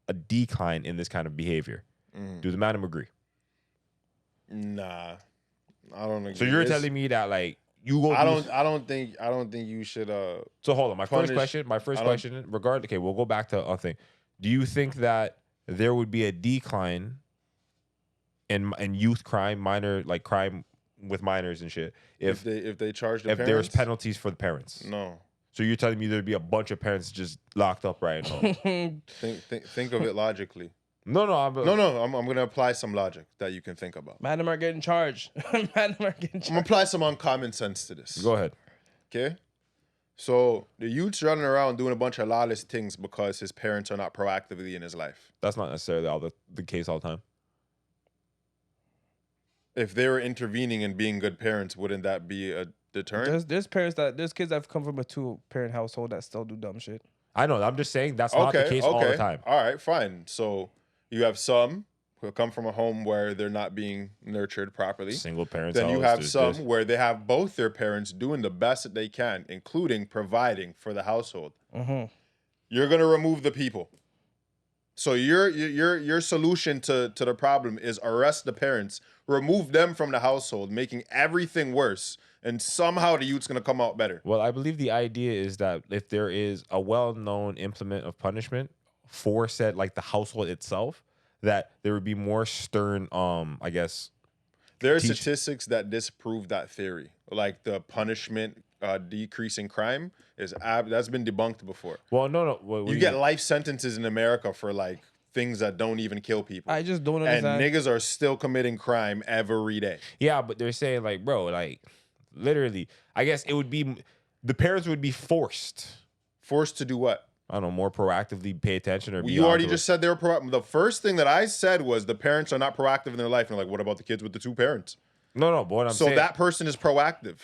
a decline in this kind of behavior. Do the madam agree? Nah, I don't agree. So you're telling me that, like, you go. I don't think you should. So hold on. My first punish- question, regardless. Okay, we'll go back to a thing. Do you think that there would be a decline in youth crime, crime with minors and shit, if they charge the if parents? there's penalties for the parents? No. So you're telling me there'd be a bunch of parents just locked up right now? Think of it logically. No. I'm gonna apply some logic that you can think about. Madam are getting charged. Madam are getting I'm charged. gonna apply some uncommon sense to this. Go ahead. Okay. So the youth's running around doing a bunch of lawless things because his parents are not proactively in his life. That's not necessarily all the case all the time. If they were intervening and being good parents, wouldn't that be a deterrent? There's kids that have come from a 2-parent household that still do dumb shit. I know. I'm just saying that's not the case all the time. All right, fine. So you have some who come from a home where they're not being nurtured properly. Single parents. Then you have some where they have both their parents doing the best that they can, including providing for the household. Mm-hmm. You're gonna remove the people. So your solution to the problem is arrest the parents, remove them from the household, making everything worse, and somehow the youth's gonna come out better. Well, I believe the idea is that if there is a well-known implement of punishment for said, like the household itself, that there would be more stern, I guess. There are statistics that disprove that theory. Like the punishment decreasing crime that's been debunked before. Well, no. You get life sentences in America for like things that don't even kill people. I just don't And understand. niggas are still committing crime every day. Yeah, but they're saying like, bro, like literally, I guess it would be the parents would be forced. Forced to do what? I don't know, more proactively pay attention or be You already onto just said they were proactive. The first thing that I said was the parents are not proactive in their life. And like, what about the kids with the 2 parents? No, but what I'm So saying, that person is proactive.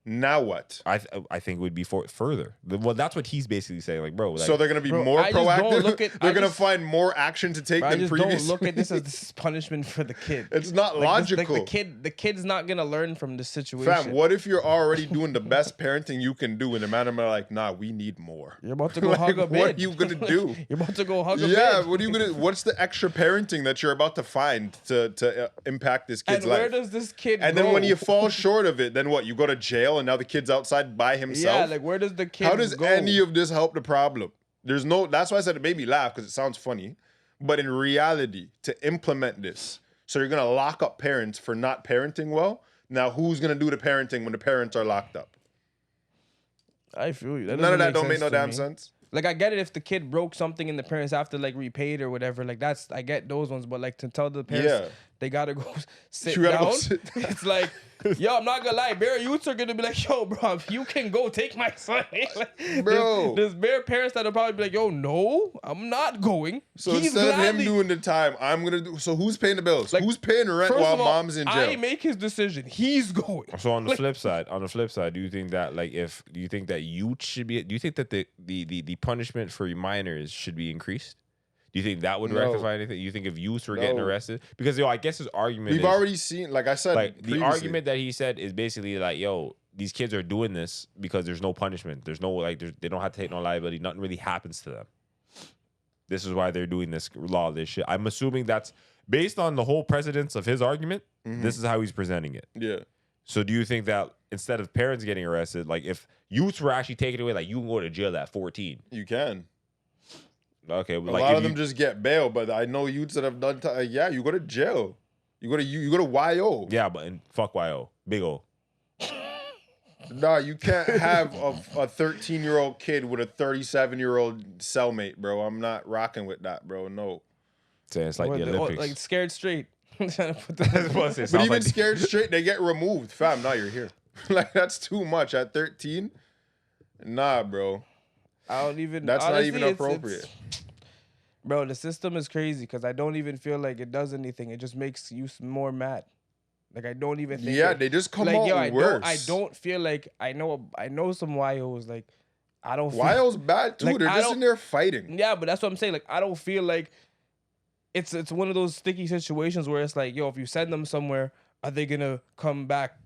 Now what? I think it would be further. Well, that's what he's basically saying. Like, bro, like, So they're going to be Bro, more I just don't proactive. look at- They're I going to just- find more action to take I than just previous. don't look at this as punishment for the kid. It's not Like, logical. the kid's not gonna learn from the situation. Fam, what if you're already doing the best parenting you can do, and the man are like, nah, we need more. You're about to go Like, hug a bed. what are you gonna do? You're about to go hug a Yeah, bed. what are you gonna? What's the extra parenting that you're about to find to impact this And kid's where life? does this kid And go? then when you fall short of it, then what? You go to jail, and now the kid's outside by himself. yeah, like where does the kid How does go? any of this help the problem? There's no. That's why I said it made me laugh because it sounds funny, but in reality, to implement this, so you're gonna lock up parents for not parenting well. Now, who's gonna do the parenting when the parents are locked up? I feel you. None of that don't make no to damn me. sense. Like I get it if the kid broke something and the parents have to like repay it or whatever. Like that's I get those ones, but like to tell the parents Yeah. they gotta go sit You gotta down. go sit It's like, yo, I'm not gonna lie, bare youths are gonna be like, yo, bro, you can go take my son. Like, Bro. there's bare parents that'll probably be like, yo, no, I'm not going. So He's instead of him gladly- doing the time, I'm gonna do. So who's paying the bills? Like, Who's paying rent First while of all, mom's in jail? I make his decision. He's going. So on the Like- flip side, do you think that like do you think that youth should be? Do you think that the punishment for minors should be increased? Do you think that would No. rectify anything? You think if youths were getting No. arrested, because I guess his argument We've is, already seen, like I said, like the previously. argument that he said is basically like, yo, these kids are doing this because there's no punishment, there's no like, they don't have to take no liability, nothing really happens to them. This is why they're doing this law, this shit. I'm assuming that's based on the whole precedence of his argument. This is how he's presenting it. Yeah. So do you think that instead of parents getting arrested, like if youths were actually taken away, like you can go to jail at 14? You can. Okay, A like lot if of them you- just get bail, but I know youths that have done. Yeah, you go to jail. You go to YO. yeah, but fuck YO, big O. Nah, you can't have a 13-year-old kid with a 37-year-old cellmate, bro. I'm not rocking with that, bro. No. Saying it's like What, the oh, Olympics. like scared straight. Trying to put I was the- about to say, But sounds even like- scared straight, they get removed. Fam, now you're here. Like, that's too much. At 13? Nah, bro. I don't even. That's honestly, not even appropriate. Bro, the system is crazy because I don't even feel like it does anything. It just makes you more mad. Like I don't even think. Yeah, it- they just come like out yo, I worse. don't feel like I know some YOs like I don't. Feel, YO's bad too. Like, They're I just don't- in there fighting. Yeah, but that's what I'm saying. Like I don't feel like it's one of those sticky situations where it's like, yo, if you send them somewhere, are they gonna come back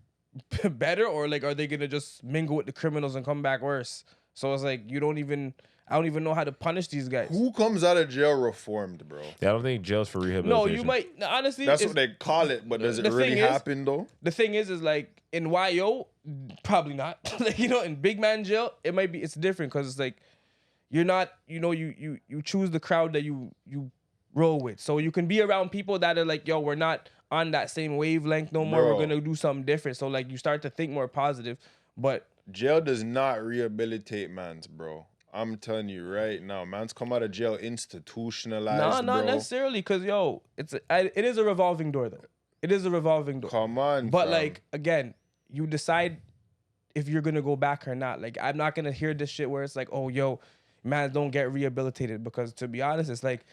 better or like are they gonna just mingle with the criminals and come back worse? So it's like I don't even know how to punish these guys. Who comes out of jail reformed, bro? Yeah, I don't think jail's for No, rehabilitation. you might honestly. That's it's- what they call it, but does it the really thing is- happen though? The thing is like in YO, probably not. Like in big man jail, it might be. It's different because it's like you're not. You choose the crowd that you roll with, so you can be around people that are like, yo, we're not on that same wavelength no more. Bro. We're gonna do something different. So like you start to think more positive, but. Jail does not rehabilitate mans, bro. I'm telling you right now, mans come out of jail institutionalized, Nah, not bro. necessarily, cause yo, it is a revolving door though. It is a revolving door. Come on, But fam. like again, you decide if you're gonna go back or not. Like I'm not gonna hear this shit where it's like, oh yo, man, don't get rehabilitated. Because to be honest, it's like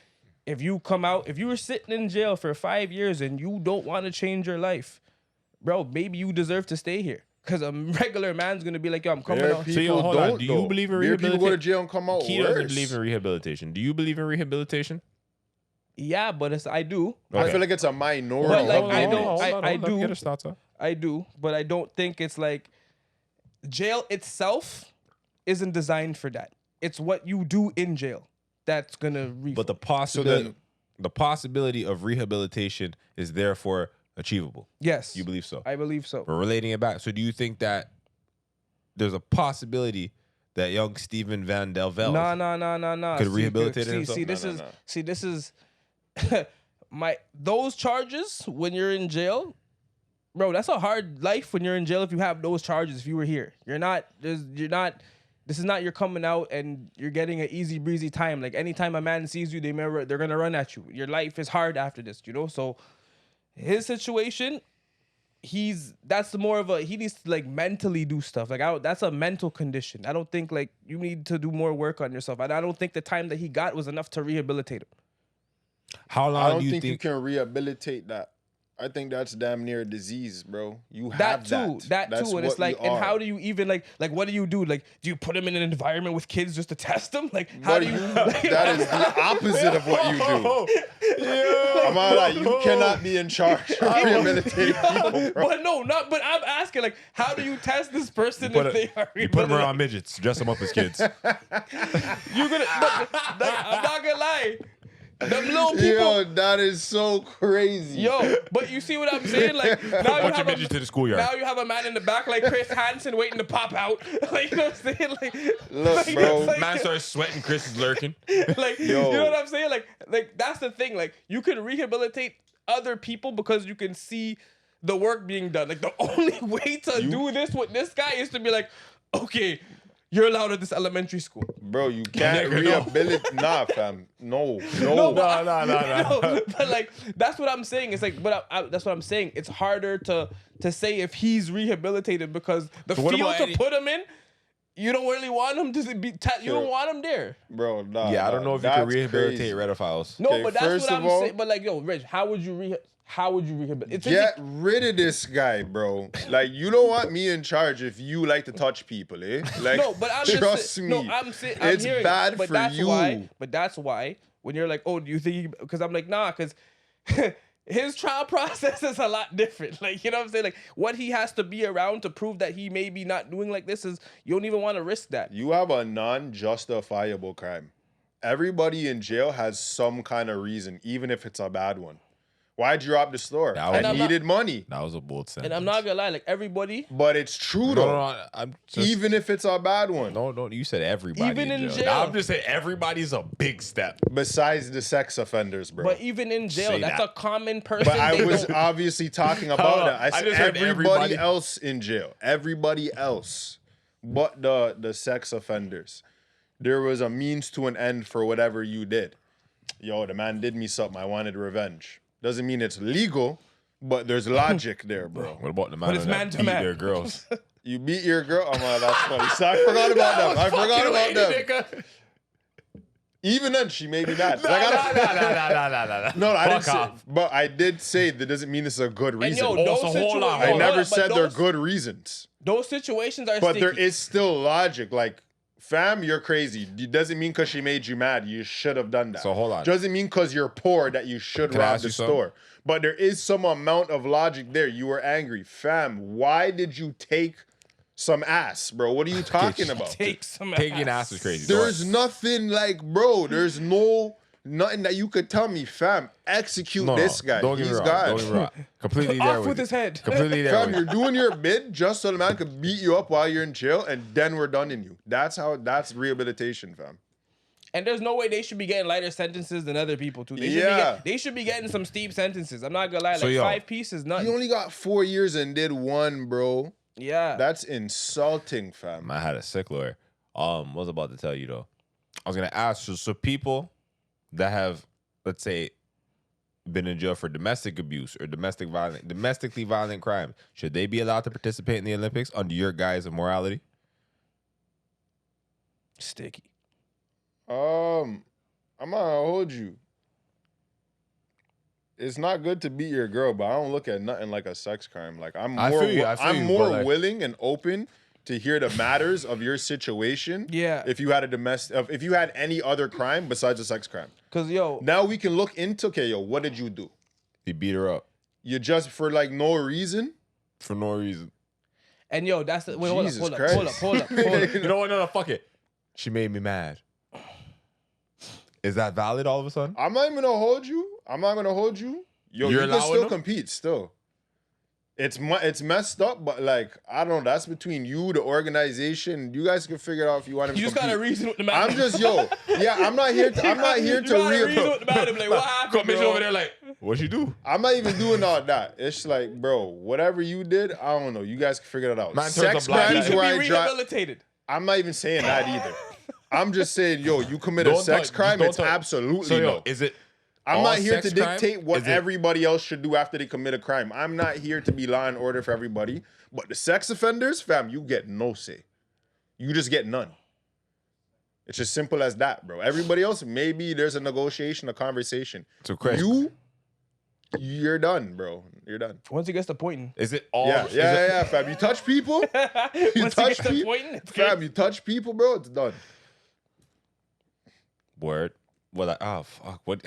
if you come out, if you were sitting in jail for 5 years and you don't want to change your life, bro, maybe you deserve to stay here. Cause a regular man's gonna be like, yo, I'm coming Bare out. people yo, hold on. don't. Do you though. believe in Bare people go to rehabilitation? jail and come out He worse. doesn't believe in rehabilitation. Do you believe in rehabilitation? Yeah, but I do. I Okay. feel like it's a minority. But, like, of I it. don't- I Let me do. get his thoughts on. I do, but I don't think it's like jail itself isn't designed for that. It's what you do in jail that's gonna. But the possibility of rehabilitation is therefore achievable. yes, You believe so? I believe so. We're relating it back. So do you think that there's a possibility that young Steven Van Del Velde No. could rehabilitate himself? See, this is those charges when you're in jail. bro, that's a hard life when you're in jail if you have those charges. If you were here, you're not. This is not you're coming out and you're getting an easy breezy time. Like anytime a man sees you, they're gonna run at you. Your life is hard after this, you know. So his situation, that's more of a he needs to like mentally do stuff. Like that's a mental condition. I don't think like you need to do more work on yourself. And I don't think the time that he got was enough to rehabilitate him. How long I don't do you think think you can rehabilitate that. I think that's damn near a disease, bro. You That have too, that. that too, and it's what like, you and how are. do you even like what do you do? Like, do you put them in an environment with kids just to test them? Like, how do you? That is the opposite of what you do. I'm not like, you cannot be in charge of rehabilitating people, bro. But I'm asking, like, how do you test this person if they are? you put them around midgets, dress them up as kids. You're gonna. Like, I'm not gonna lie. Them little people. Yo, that is so crazy. Yo, but you see what I'm saying? Like now you Bunch have of midgets to the schoolyard. Now you have a man in the back like Chris Hansen waiting to pop out. Like you know what I'm saying? Like Look, like, bro. like- Man starts sweating, Chris is lurking. like Yo. you know what I'm saying? Like that's the thing. Like you can rehabilitate other people because you can see the work being done. Like the only way to do this with this guy is to be like, okay, you're allowed at this elementary school. Bro, you can't Nigga, no. rehabilitate. Nah, fam. No. No, No. but like that's what I'm saying. It's like, but that's what I'm saying. It's harder to say if he's rehabilitated because the So what field about to Eddie? put him in, you don't really want him to be. You don't want him there. Bro, nah. Yeah, I don't know if you can that's rehabilitate crazy. pedophiles. No, Okay, but that's first what of I'm all- saying. But like, yo, Rich, how would you rehabilitate? It's Get rid of this guy, bro. Like, you don't want me in charge if you like to touch people, eh? Like, no, but I'm trust just, me. No, I'm It's hearing bad it, but for that's you. Why, but that's why when you're like, oh, do you think? Because I'm like, nah, because his trial process is a lot different. Like, you know what I'm saying? Like, what he has to be around to prove that he may be not doing like this is you don't even want to risk that. You have a non-justifiable crime. Everybody in jail has some kind of reason, even if it's a bad one. Why'd you rob the store? That was- I needed money. That was a bold sentence. And I'm not gonna lie, like everybody, But it's true, No, though. no, I'm just, Even if it's a bad one. no, you said everybody. Even in jail. Now I'm just saying everybody's a big step. Besides the sex offenders, bro. but even in jail, Say that's that. a common person. But I they was don't- obviously talking about Hold on. that. I I said just heard everybody everybody. else in jail. Everybody else. But the sex offenders. There was a means to an end for whatever you did. Yo, the man did me something. I wanted revenge. Doesn't mean it's legal, but there's logic there, bro. What about the man it's that man to beat man. their girls? You beat your girl. Oh my, that's funny. So I forgot about them. I forgot about them. Even then, she made me mad. Nah. No, I didn't Fuck say. off. But I did say that doesn't mean it's a good And reason. yo, Oh, those so hold on, situa- I hold never but said they're those- good reasons. Those situations are But sticky. there is still logic. Like, fam, you're crazy. It doesn't mean because she made you mad, you should have done that. So hold on. Doesn't mean because you're poor that you should Can I rob ask the you something? store. But there is some amount of logic there. You were angry. Fam, why did you take some ass, bro? What are you talking about? Take some Taking ass is crazy. There's nothing like, bro, there's nothing that you could tell me, fam. Execute this guy. Don't get me He's wrong. God. Don't get me wrong. Completely there Off with you. his head. Completely there Fam, with you're you. doing your bid just so the man could beat you up while you're in jail, and then we're done in you. That's rehabilitation, fam. And there's no way they should be getting lighter sentences than other people too. They should be getting some steep sentences. I'm not gonna lie, So, like yo, 5 pieces, You nothing. only got 4 years and did 1, bro. Yeah. That's insulting, fam. I had a sick lawyer. What was I about to tell you though? I was gonna ask so people that have, let's say, been in jail for domestic abuse or domestically violent crimes, should they be allowed to participate in the Olympics under your guise of morality? Sticky. I'm gonna hold you. It's not good to beat your girl, but I don't look at nothing like a sex crime. Like I'm I more, feel you, I feel I'm you, more but, like- willing and open to hear the matters of your situation. Yeah. If you had if you had any other crime besides a sex crime, Cause yo, now we can look into. Okay, yo, what did you do? He beat her up You just for like no reason. for no reason. and yo, that's the wait, hold up, Jesus hold up, Christ. hold up. You know what? No, fuck it. She made me mad. Is that valid all of a sudden? I'm not even gonna hold you. I'm not gonna hold you. Yo, You're you can allowing still them? compete. Still, it's messed up, but like I don't know. That's between you, the organization. You guys can figure it out if you want to. You just gotta reason with the man. I'm just yo. Yeah, I'm not here to. I'm not here You to gotta reason with real. the man and be like, what happened, Commission bro? over there like, What'd you do? I'm not even doing all that. It's like, bro, whatever you did, I don't know. You guys can figure it out. Man turns Sex a blind crimes eye. He where should I be drive. rehabilitated. I'm not even saying that either. I'm just saying, yo, you commit a Don't sex touch- crime, don't it's touch- absolutely So, no. is it? I'm all not here sex to crime? dictate what Is it- everybody else should do after they commit a crime. I'm not here to be law and order for everybody. But the sex offenders, fam, you get no say. You just get none. It's as simple as that, bro. Everybody else, maybe there's a negotiation, a conversation. So, Chris, You're done, bro. You're done. Once he gets to pointing. is it all? Yeah, fam. You touch people, Once he touch gets to people, pointing, it's fam. good. You touch people, bro. It's done. Word. Well, oh fuck. What?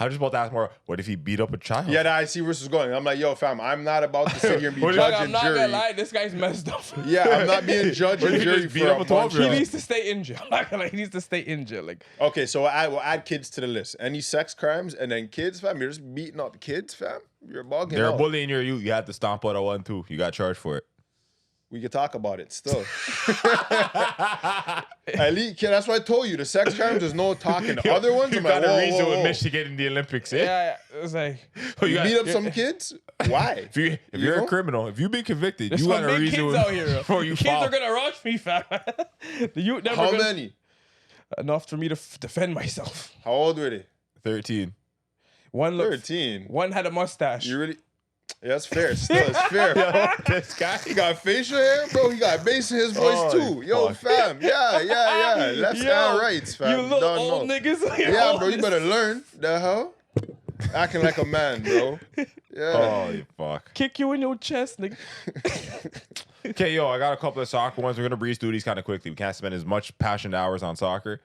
I was just about to ask more. What if he beat up a child? Yeah, I see where this is going. I'm like, yo, fam. I'm not about to sit here and be What- judge Dog, I'm and not jury. gonna lie, this guy's messed up. Yeah, I'm not being judge What and if he jury just for beat up a a bunch 12-year-old? He of- needs to stay in jail. Like, he needs to stay in jail. Like, Okay, so we'll add kids to the list. Any sex crimes and then kids, fam. You're just beating up kids, fam. You're bugging They're out. bullying you. You had to stomp out a 1-2. You got charged for it. We could talk about it still. At least, kid, that's what I told you. The sex crimes, there's no talking. The other ones, You I'm like, got a whoa, reason whoa, with whoa. Michigan in the Olympics, eh? yeah, it was like, So You got- beat up some kids? Why? If you're know? a criminal, if you've been convicted, there's you got some a big reason kids out here. before you Kids fall. are gonna rush me, fam. The youth never How gonna, many? enough for me to defend myself. How old were they? 13. One look, 13. one had a mustache. You really? Yeah, that's fair. Still, it's fair. This guy. He got facial hair, bro. He got bass in his voice Oh, too. Yo, fuck. fam. Yeah. Left Yo, and rights, fam. You little Don't old know. niggas. Yeah, bro. You better learn. The hell? Acting like a man, bro. Yeah. Holy fuck. kick you in your chest, nigga. Okay, yo, I got a couple of soccer ones. We're gonna breeze through these kind of quickly. We can't spend as much passionate hours on soccer,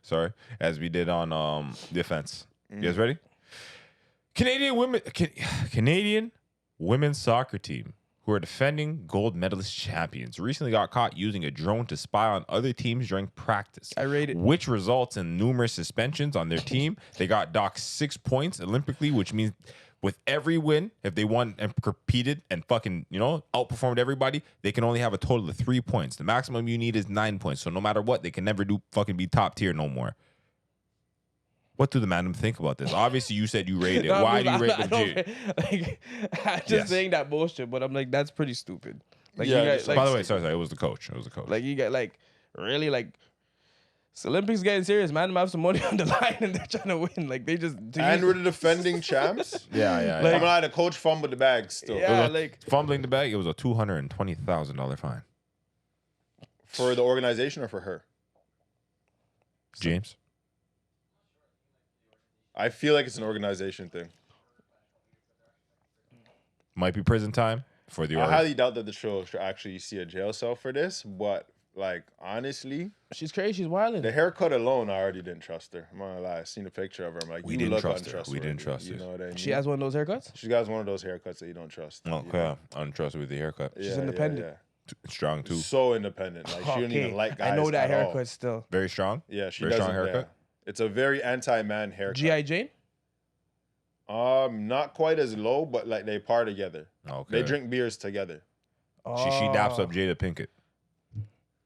as we did on defense. You guys ready? Canadian women's soccer team, who are defending gold medalist champions, recently got caught using a drone to spy on other teams during practice. I rate it. Which results in numerous suspensions on their team. They got docked 6 points Olympically, which means with every win, if they won and competed and fucking, outperformed everybody, they can only have a total of 3 points. The maximum you need is 9 points. So no matter what, they can never be top tier no more. What do the madam think about this? Obviously, you said you rate it. Nah, Why bro, do you I rate don't- legit? Like, I'm just Yes. saying that bullshit, but I'm like, that's pretty stupid. Like, Yeah, you guys, just- like, By the way, sorry, it was the coach. like you got really it's Olympics getting serious, man. Them have some money on the line and they're trying to win. Like they just And we're the defending champs. yeah. Like- I'm not the coach fumbled the bag still. yeah, like Fumbling the bag, it was a $220,000 fine. For the organization or for her? James? I feel like it's an organization thing. Might be prison time for the I org. highly doubt that the show should actually see a jail cell for this, but honestly, she's crazy. She's wilding. the haircut alone, I already didn't trust her. I'm not gonna lie. I seen a picture of her. I'm like, We you didn't look trust her. We untrustworthy. didn't trust You her. know what I mean? She has one of those haircuts. She got one of those haircuts that you don't trust. Okay, untrustworthy with the haircut. Yeah, independent. Strong too. So independent. Like she don't even like guys. I know that at all. haircut still. Very strong. Yeah, she Very doesn't. strong haircut? Yeah. It's a very anti-man haircut. G.I. Jane. Not quite as low, but like they par together. Okay. They drink beers together. She daps Oh. up Jada Pinkett.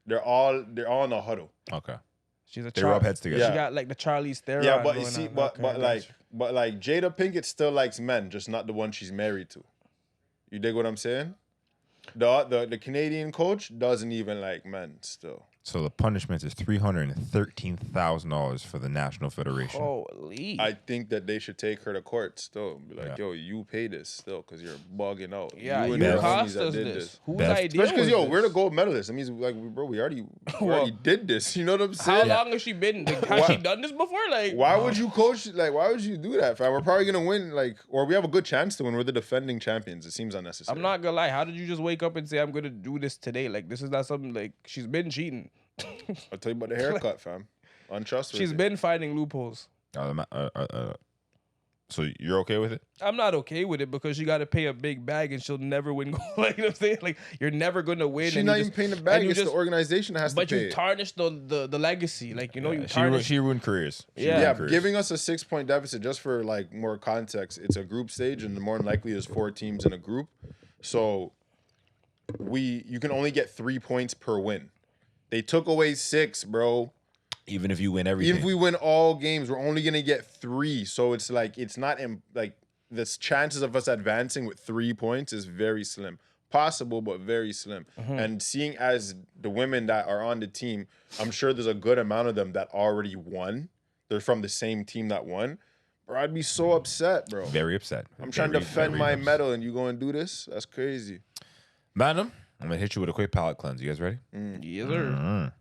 They're all in the huddle. Okay. She's a They rub heads together. Yeah. She got like the Charlize Theron. Yeah, but you going see, on. but Okay, but I like got you. but like Jada Pinkett still likes men, just not the one she's married to. You dig what I'm saying? The Canadian coach doesn't even like men still. So the punishment is $313,000 for the National Federation. Holy. I think that they should take her to court still. Be like, Yeah. yo, you pay this still because you're bugging out. yeah, and you your homies cost that us did this. Whose Beth. idea Especially because, was yo, this? we're the gold medalists. That means, like, bro, we already did this. You know what I'm How saying? long has she been? Like, has she done this before? Like, Why would you coach? Like, why would you do that, fam? We're probably gonna win. Like, or we have a good chance to win. We're the defending champions. It seems unnecessary. I'm not gonna lie. How did you just wake up and say I'm gonna do this today? Like, this is not something like she's been cheating. I'll tell you about the haircut, fam. Untrustworthy. She's been finding loopholes. So you're okay with it? I'm not okay with it because she got to pay a big bag and she'll never win gold. Like, you know what I'm saying? Like, you're never gonna win. She's and not you even just- paying the and bag. you It's just- the organization that has to But pay you it. tarnish the legacy. Like, you know, you She tarnish. ruined careers. She Yeah. ruined Yeah, careers. giving us a 6-point deficit just for like more context. It's a group stage, and more than likely there's 4 teams in a group. So you can only get 3 points per win. They took away 6, bro. Even if you win everything. Even if we win all games, we're only gonna get 3. So it's like it's not the chances of us advancing with 3 points is very slim. Possible, but very slim. And seeing as the women that are on the team, I'm sure there's a good amount of them that already won. They're from the same team that won. Bro, I'd be so upset, bro. Very upset. I'm trying to defend my medal, and you going to do this? That's crazy. Madam, I'm going to hit you with a quick palate cleanse. You guys ready? Yes, sir.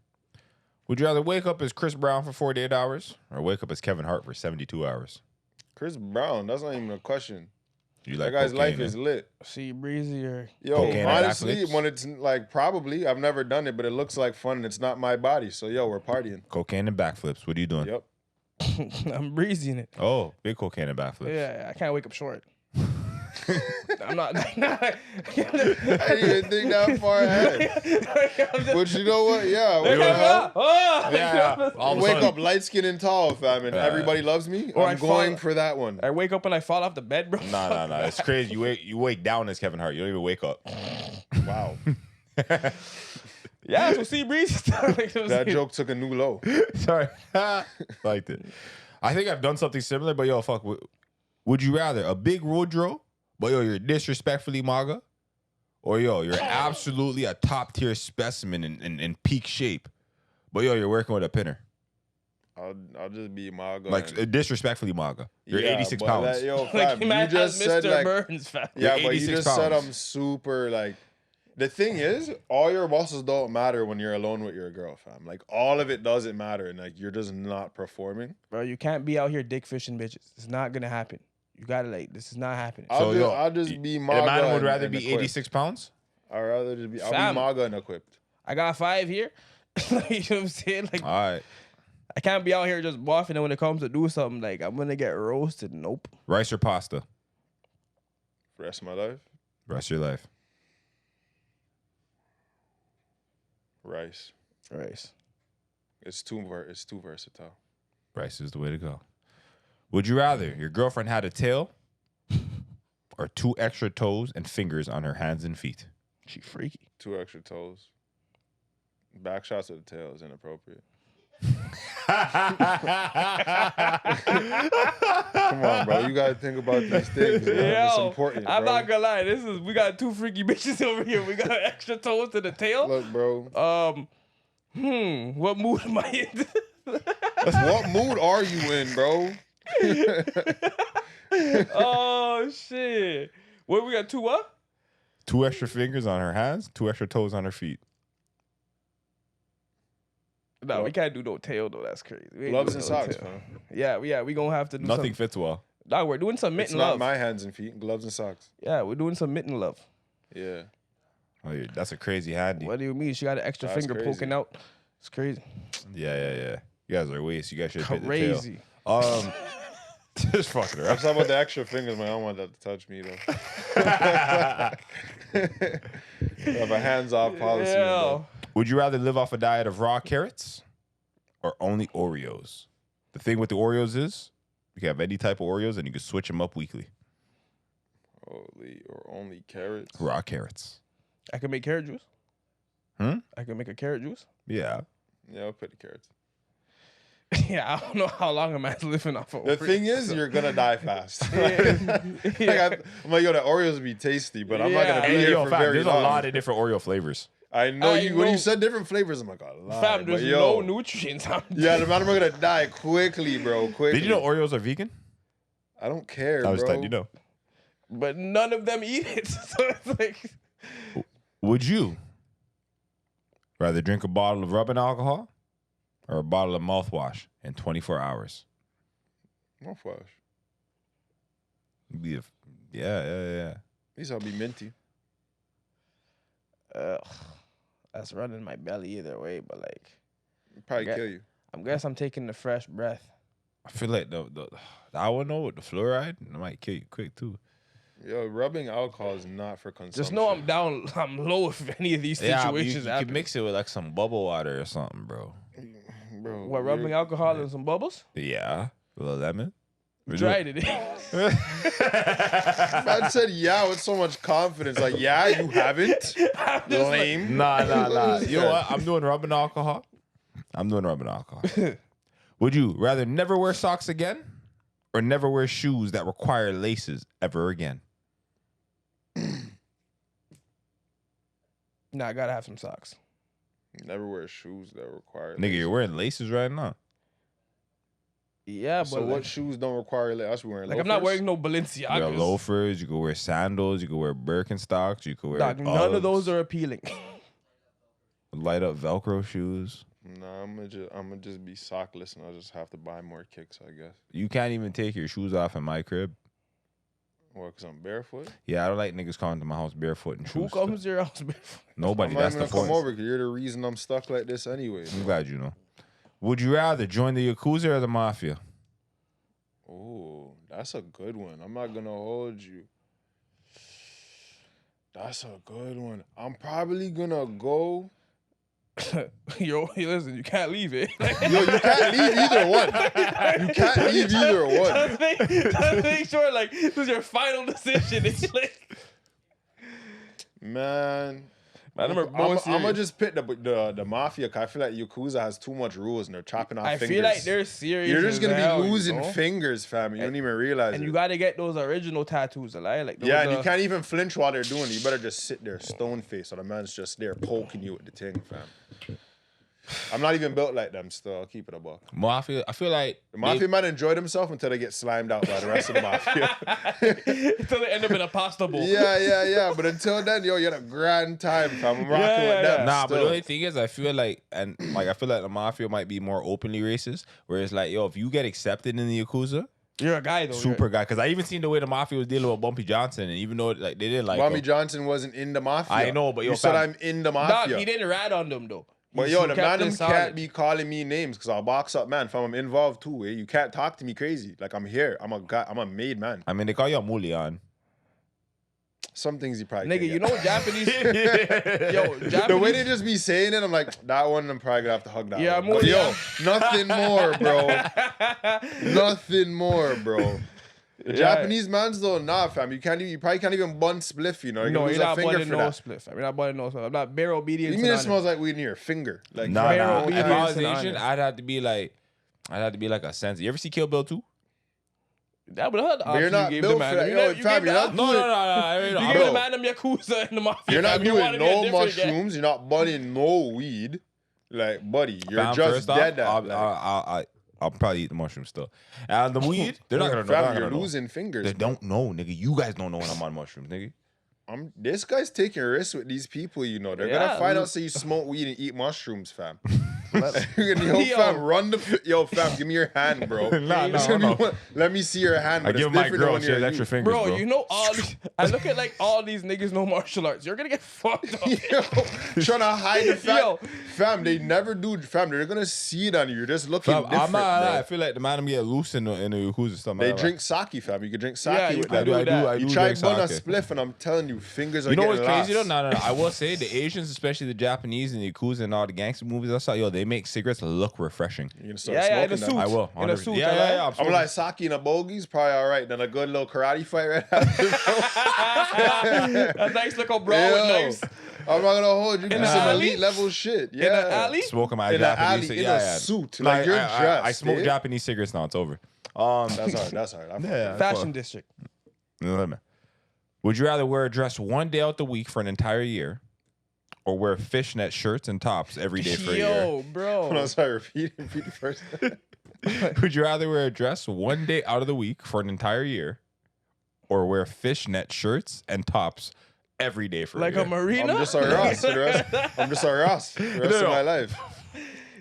Would you rather wake up as Chris Brown for 48 hours or wake up as Kevin Hart for 72 hours? Chris Brown, that's not even a question. You That like guy's cocaine, life eh? is lit. See, breezy or Yo, Cocaine and honestly, backflips? when it's like probably, I've never done it, but it looks like fun and it's not my body. So, yo, we're partying. Cocaine and backflips. What are you doing? Yep. I'm breezying it. Oh, big cocaine and backflips. Yeah, I can't wake up short. I'm not. I didn't even think that far ahead. But you know what? Yeah. Yeah. All of a Wake sudden- up light skinned and tall, fam, and everybody loves me. Or I'm I going fall- for that one. I wake up and I fall off the bed, bro. No. It's crazy. You wake down as Kevin Hart. You don't even wake up. Wow. Yeah, so see, breezy. That joke took a new low. Sorry. Liked it. I think I've done something similar, but yo, fuck. Would you rather a big Woodrow, but yo, you're disrespectfully MAGA? Or yo, you're absolutely a top tier specimen in peak shape, but yo, you're working with a pinner. I'll just be MAGA. Like disrespectfully MAGA. You're Yeah, 86 but pounds. that- yo, Like, fam, he you might just have said Mr. like, Burns, fam. yeah, You're but you 86 just said pounds. I'm super like. The thing is, all your muscles don't matter when you're alone with your girl, fam. Like all of it doesn't matter, and like you're just not performing. Bro, you can't be out here dick fishing bitches. It's not gonna happen. You gotta this is not happening. I'll just be MAGA. The man would and- rather and be equipped. 86 pounds? I'd rather just be. I'll Fam. be MAGA and equipped. I got 5 here. You know what I'm saying? Like All right. I can't be out here just buffing, and when it comes to do something, like I'm gonna get roasted. Nope. Rice or pasta? For the rest of my life, Rest of your life. rice. Rice. It's too versatile. Rice is the way to go. Would you rather your girlfriend had a tail or 2 extra toes and fingers on her hands and feet? She freaky. 2 extra toes. Back shots of the tail is inappropriate. Come on, bro. You gotta think about these things. Man. It's important. I'm bro. not gonna lie. We got 2 freaky bitches over here. We got extra toes to the tail. Look, bro. What mood am I in? What mood are you in, bro? Oh shit! What we got 2 what? 2 extra fingers on her hands, 2 extra toes on her feet. No, we can't do no tail though. That's crazy. We ain't Gloves doing and no socks, tail. man. Yeah. We gonna have to do Nothing some. fits well. Dog, we're doing some It's mitten not love. my hands and feet. Gloves and socks. Yeah, we're doing some mitten love. Yeah. Oh, that's a crazy handy. What do you mean? She got an extra That's finger crazy. poking out. It's crazy. Yeah. You guys are waste. You guys should hit the Crazy. tail. Just fucking I'm around. talking about the extra fingers, man. I don't want that to touch me, though. I have a hands-off policy. with Yeah. Would you rather live off a diet of raw carrots or only Oreos? The thing with the Oreos is you can have any type of Oreos and you can switch them up weekly. that. Only carrots. Raw carrots. I can make carrot juice. Hmm? I can make a carrot juice. Yeah. Yeah, I'll put the carrots. Yeah, I don't know how long I'm living off of The Oreos, thing is, so- you're gonna die fast. Yeah. I'm like, yo, the Oreos would be tasty, but I'm not gonna be Hey, here yo, for fam, very there's long. a lot of different Oreo flavors. I know I you. When know. you said different flavors, I'm like, oh, lie. Fam, there's but yo, no nutrients. yeah, the man, I'm gonna die quickly, bro. Quickly. Did you know Oreos are vegan? I don't care, I was bro. letting you know. But none of them eat it. So it's like, Would you rather drink a bottle of rubbing alcohol or a bottle of mouthwash in 24 hours? Mouthwash. Yeah. At least I'll be minty. that's running my belly either way. But like, It'd probably Okay. kill you. I guess I'm taking the fresh breath. I feel like I would know with the fluoride, it might kill you quick too. Yo, rubbing alcohol is not for consumption. Just know I'm down. I'm low if any of these Yeah, but situations you happen. can mix it with like some bubble water or something, bro. bro. What, rubbing alcohol and some bubbles? Yeah, a little lemon. We do Tried it. I said yeah with so much confidence. Like, yeah, you haven't. Lame. Nah. You know what? I'm doing rubbing alcohol. Would you rather never wear socks again or never wear shoes that require laces ever again? Nah, I gotta have some socks. Never wear shoes that require. Nigga, you're wearing laces right now. Yeah, but So what shoes don't require? I should be wearing. like loafers? I'm not wearing no You got Balenciagas. loafers. You could wear sandals. You could wear Birkenstocks. You could wear. Dog, none of Uggs, those are appealing. light up Velcro shoes. Nah, I'm gonna just be sockless, and I'll just have to buy more kicks, I guess. You can't even take your shoes off in my crib. Well, cause I'm barefoot. Yeah, I don't like niggas coming to my house barefoot and Who shoes. comes to your house barefoot? Nobody. I'm not That's even the gonna point. come over because you're the reason I'm stuck like this anyway. I'm glad you know. Would you rather join the Yakuza or the Mafia? Oh, that's a good one. I'm not gonna hold you. That's a good one. I'm probably gonna go. Yo, listen, you can't leave it. Yo, you can't leave either one. You can't leave either one. Just make sure, like, this is your final decision. It's like, Man, I'm gonna just pick the Mafia, cause I feel like Yakuza has too much rules and they're chopping off I fingers. feel like they're serious. You're just gonna as hell, be losing you know? fingers, fam. You don't even realize And it. you gotta get those original tattoos, like those, Yeah, and you can't even flinch while they're doing it. You better just sit there stone face, so the man's just there poking you with the thing, fam. I'm not even built like them still. I'll keep it a buck. Mafia, I feel like The Mafia might enjoy themselves until they get slimed out by the rest of the Mafia. until they end up in a pasta bowl. yeah. But until then, yo, you had a grand time, fam. I'm rocking Yeah, with them. Nah, but the still. only thing is, I feel like the Mafia might be more openly racist. Whereas, like, yo, if you get accepted in the Yakuza, You're a guy though. super guy. Because I even seen the way the Mafia was dealing with Bumpy Johnson, and even though like they didn't like Bobby him, Johnson wasn't in the Mafia. I know, but yo, you said fam- I'm in the Dog, Mafia. he didn't rat on them though. But He yo, the kept man it them solid. can't be calling me names because I'll box up, man. Fam, I'm involved too. You can't talk to me crazy. Like I'm here. I'm a guy. I'm a made man. I mean, they call you a Mulian. Some things you probably Nigga, can't you get. know Japanese. Yo, Japanese. The way they just be saying it, I'm like, that one, I'm probably gonna have to hug that Yeah, one. But Mulian. yo, nothing more, bro. Nothing more, bro. The Japanese man's though, nah, fam. You probably can't even bun spliff, you know. You're No, gonna you're lose a not finger bunning for no that. spliff. I'm not bunning no spliff. I'm not bare obedient. You mean it smells like weed in your finger? Like Nah. Barrel If I was obedience and Asian, honest. I'd have to be like a sense. You ever see Kill Bill 2? That would have the But you're option not you gave the built man. for that. You Yo, know, you fam, gave you're the not option. No. I mean, You I'm gave the not- man them Yakuza and the Mafia. you're not fam. You doing wanted me no a different guy. mushrooms. You're not bunning no weed. Like, buddy, you're Fam, just first off, dead at like, I'll probably eat the mushrooms still. And the weed, they're not gonna know. fam, They're not you're gonna know. losing fingers. They bro. don't know, nigga. You guys don't know when I'm on mushrooms, nigga. This guy's taking risks with these people, you know. They're Yeah, gonna find we- out say you smoke weed and eat mushrooms, fam. Yo. Yo, fam, give me your hand, bro. Nah, It's no, gonna no. be one- Let me see your hand. I But it's give my different than girl when she you're has a extra youth. fingers, Bro, bro. you know all these. I look at like all these niggas know martial arts. You're gonna get fucked up. Yo, trying to hide the fact, Yo. fam. They never do, fam. They're gonna see it on you. You're just looking Fam, different, I'm not. bro. I feel like the man them get loose in the Yakuza stuff. They man. drink sake, fam. You can drink sake Yeah, you with can that. do that. I You do try drink bun a sake. spliff, and I'm telling you, fingers are You know getting what's crazy though? lost. No. I will say the Asians, especially the Japanese and the Yakuza and all the gangster movies I saw, yo, they make cigarettes look refreshing. You're gonna start Yeah, in a smoking suit. them. I will. In a 100%. suit, Yeah. I'm like sake and a bogey's probably all right. Then a good little karate fight right after. A nice little bra with Yo, knives. I'm not gonna hold you. In Do the some alley? elite level shit. Yeah. In the alley? Smoking my In the Japanese alley, in yeah. a suit. No, Like, you're I dressed, smoke eh? Japanese cigarettes now. It's over. That's hard. Yeah, Fashion district. Would you rather wear a dress one day out the week for an entire year, or wear fishnet shirts and tops every day for a year? Yo, No, bro. sorry, repeat the first. Would you rather wear a dress one day out of the week for an entire year, or wear fishnet shirts and tops every day for Like a year? a marina? I'm just a Ross. I'm just a Ross. The rest of my life.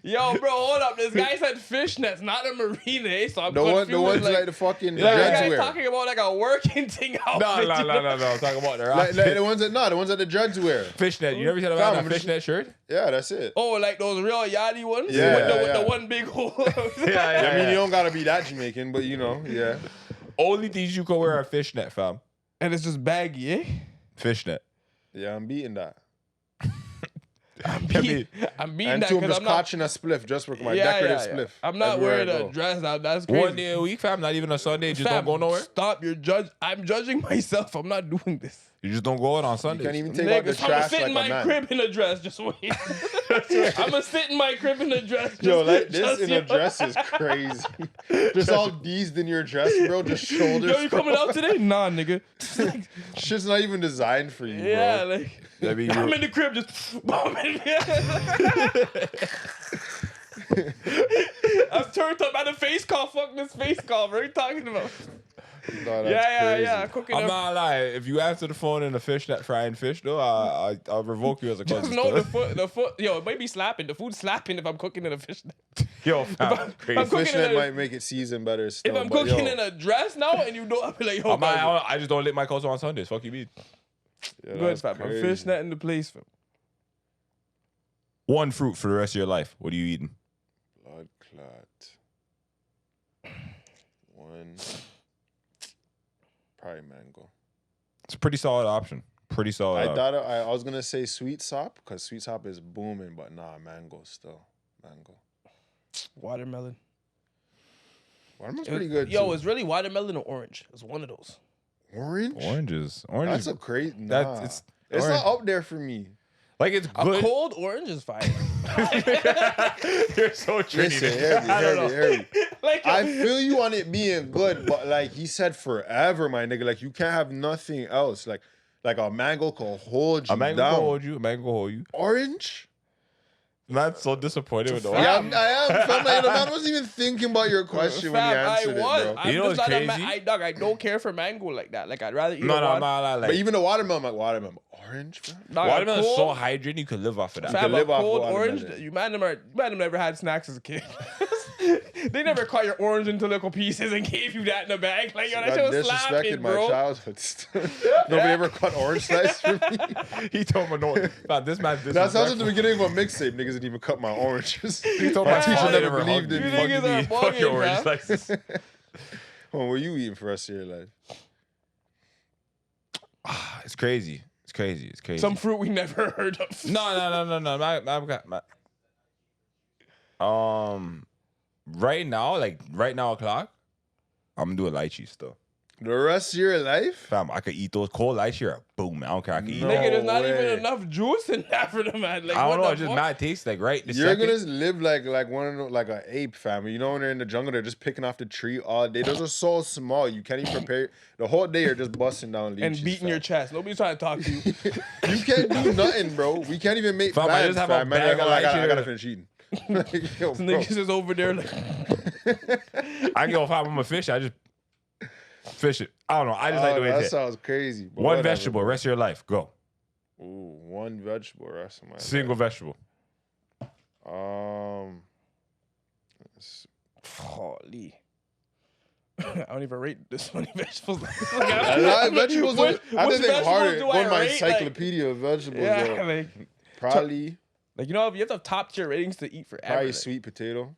Yo, bro, hold up. This guy said fishnets, not a marina. Eh? So I'm The confused. ones like the fucking Yeah, This dreads guy's wear. talking about like a working thing outfit. No. you know? I'm talking about the Like the ones that the dreads wear. fishnet. You never said about Fam, a fishnet shirt? Yeah, that's it. Oh, like those real yachty ones? Yeah, With the yeah. one big hole. I mean, you don't gotta be that Jamaican, but you know, yeah. Only things you can wear are fishnet, fam. And it's just baggy, eh? Fishnet. Yeah, I'm beating that. I'm mean- beating And that two, I'm because just I'm not. catching a spliff just for my decorative spliff. I'm not everywhere wearing I a go. dress. That's crazy. One day a week, fam. Not even a Sunday. Just Fam, don't go nowhere. Stop. I'm judging myself. I'm not doing this. You just don't go out on You Sundays. can't even take out the Niggas, I'm gonna trash sit like in a my man. crib in a dress. Just wait. I'm gonna sit in my crib in a dress. Yo, like this just, in a dress is crazy. Just all D's in your dress, bro. Just shoulders. Yo, you coming out today? Nah, nigga. Shit's not even designed for you, Yeah, bro. like I mean, I'm in the crib just. I'm turned up at a face call. Fuck this face call. What are you talking about? No, that's Yeah. crazy. Cooking I'm up. not lying. If you answer the phone in a fishnet frying fish, though, I'll revoke you as a Just cousin. know the foot. Yo, it might be slapping. The food's slapping if I'm cooking in a fish. Yo, fam, I'm crazy. cooking Fishnet in a- might make it season better still. If I'm but cooking yo, in a dress now and you know, I'll be like, yo, I just don't lick my cousin on Sundays. Fuck you, mean. yeah, good, that's fam. I'm crazy. fishnet in the place, fam. One fruit for the rest of your life. What are you eating? Blood clot. One. Probably mango. It's a pretty solid option. Pretty solid. I option. thought I was gonna say sweet sop because sweet sop is booming, but nah, mango still. Mango. Watermelon. Watermelon's pretty good. Yo, too. it's really watermelon or orange. It's one of those. Orange. Oranges. That's a crazy. Nah. That's It's orange. not up there for me. Like it's A good. cold orange is fire. You're so trendy. Listen, hear me. Like, I feel you on it being good, but like he said, forever, my nigga. Like you can't have nothing else. Like a mango can hold you A mango down. will hold you. A mango will hold you. Orange. I'm not so disappointed with the Yeah, orange. I am. Fam, like, the man wasn't even thinking about your question when he fam, answered it, bro. I'm You know just what's not a crazy? I don't care for mango like that. Like I'd rather eat No, a no, water- I'm not lying. But Like, even the watermelon, like watermelon, orange, fam. Dog, a watermelon is so cold- hydrating, you could live off of that. can Fam, a live off cold watermelon. orange. You man them never had snacks as a kid. They never cut your orange into little pieces and gave you that in a bag. Like yo, that shit That was disrespected slapping, my bro. childhood. Nobody ever cut orange slice for me. He told me no. Fam, this man. That sounds at the beginning of a mixtape. Niggas didn't even cut my oranges. He told My my teacher father never never believed hugged in me. me. You niggas Fuck are you, fuck your bugging, orange fam. slices. What were you eating for the rest of your life? It's crazy. It's crazy. It's crazy. Some fruit we never heard of. No. Right now o'clock, I'm doing lychee still. The rest of your life? Fam, I could eat those cold lychee or boom. I don't care. I can eat No. them. Nigga, there's not way. even enough juice in that for the man. Like, I what don't know. the It's just fuck? mad taste. Like right this You're second. gonna live like one of like an ape family. You know when they're in the jungle, they're just picking off the tree all day. Those are so small. You can't even prepare. The whole day you're just busting down leeches, And beating your fam. chest. Nobody's trying to talk to you. You can't do nothing, bro. We can't even make Fam, I plans, just have a fam. Man, bag of I lychee. gotta finish eating. Like, yo, Some bro. niggas is over there like, I go if I'm a fish, I just fish it. I don't know. I just like the way that it is. sounds crazy. but One whatever, vegetable, bro. rest of your life. Go. Ooh, one vegetable, rest of my Single vegetable. life. holy. I don't even rate this many vegetables. A lot of vegetables. I Which have to think vegetables harder. do Go I to my rate? Like, encyclopedia of vegetables. yeah, yo. like Probably you know, you have to have top tier ratings to eat forever. probably like. sweet potato.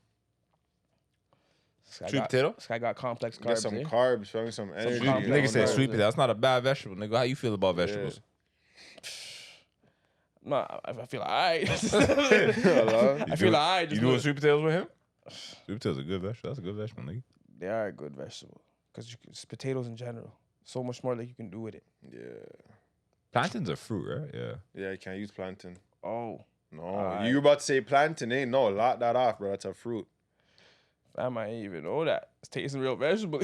This Sweet potato? This guy got complex Get carbs. some eh? carbs, showing some energy. Sweet, complex nigga said carbs. sweet potato. That's not a bad vegetable, nigga. How you feel about vegetables? No, I feel alright. Hello? I feel alright. You doing sweet potatoes with him? Sweet potatoes a good vegetable. That's a good vegetable, nigga. They are a good vegetable because potatoes in general. So much more that you can do with it. Yeah. Plantain's a fruit, right? Yeah. Yeah, you can't use plantain. Oh, No. Alright. You about to say plantain, ain't no. Lock that off, bro. That's a fruit. I might even know that. It's tasting real vegetable.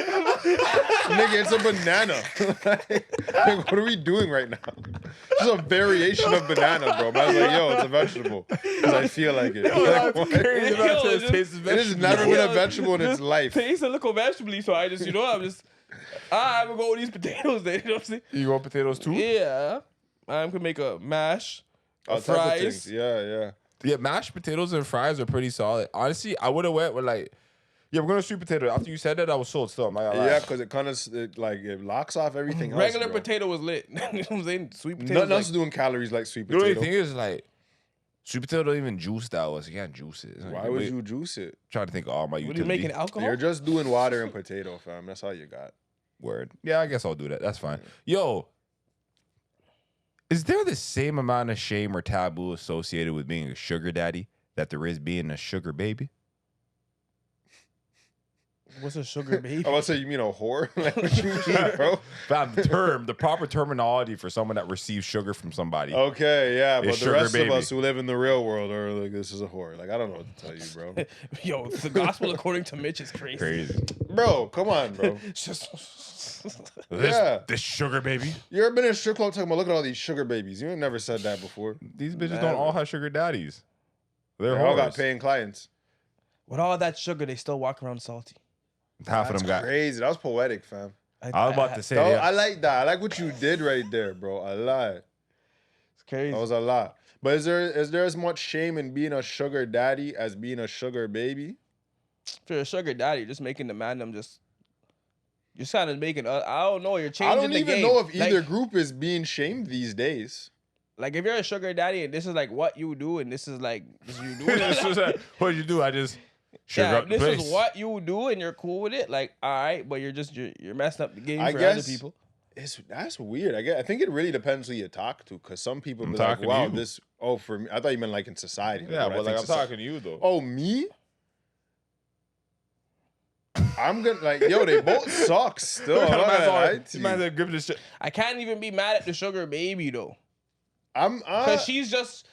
Nigga, it's a banana. Like, what are we doing right now? It's a variation of banana, bro. Man's like, yo, it's a vegetable. Because I feel like it. Like, what? crazy. Yo, It just- tastes It has vegetable. never been a Yo, vegetable in its just life. Tastes a little vegetable, so I just, I'm gonna go with these potatoes. Then, you know what I'm saying? You want potatoes too? Yeah, I'm gonna make a mash, All type of fries. things. Yeah, yeah. Yeah, mashed potatoes and fries are pretty solid. Honestly, I would have went with like, yeah, we're gonna sweet potato. After you said that, I was sold still. I'm not gonna lie. Yeah, because it kind of it locks off everything else. Regular bro. potato was lit. You know what I'm saying? Sweet potatoes. Nothing like, else doing calories like sweet The only potato. thing is like, sweet potato don't even juice that well, so you can't juice it. It's like, Why would you juice it? trying to think of all my what are you utility. making alcohol? You're just doing water and potato, fam. That's all you got. Word. Yeah, I guess I'll do that. That's fine. Yo, is there the same amount of shame or taboo associated with being a sugar daddy that there is being a sugar baby? What's a sugar baby? I was say you mean a whore? Like what you mean, bro? Fam, the proper terminology for someone that receives sugar from somebody. Okay, yeah, but the sugar rest baby. of us who live in the real world are like, this is a whore. Like I don't know what to tell you, bro. Yo, the gospel according to Mitch is crazy. Crazy. Bro, come on, bro. It's just This sugar baby. You ever been in a strip club talking about look at all these sugar babies? You ain't never said that before. These bitches Never. don't all have sugar daddies. They're They all got whores. paying clients. with all that sugar, they still walk around salty. Half of That's them got. crazy. That was poetic, fam. I was about to say No, that. I like that. I like what you did right there, bro. I like. It's crazy. That was a lot. But is there as much shame in being a sugar daddy as being a sugar baby? For a sugar daddy, you're just making the man them just. You're kind of making. I don't know. You're changing. I don't the even game. know if either Like, group is being shamed these days. like if you're a sugar daddy and this is like what you do and this is like this you do. What did you do? I just sugar Yeah, up the this place. is what you do and you're cool with it. Like, all right, but you're messing up the game I for guess other people. That's weird. I think it really depends who you talk to, because some people I'm be like, talking to "Wow, you." this." Oh, for me, I thought you meant like in society. Yeah, what I but like think I'm soci- talking to you though. Oh, me? I'm gonna like, yo, they both suck still. I'm not gonna lie to You might you. have grip this shit. I can't even be mad at the sugar baby though, I'm because she's just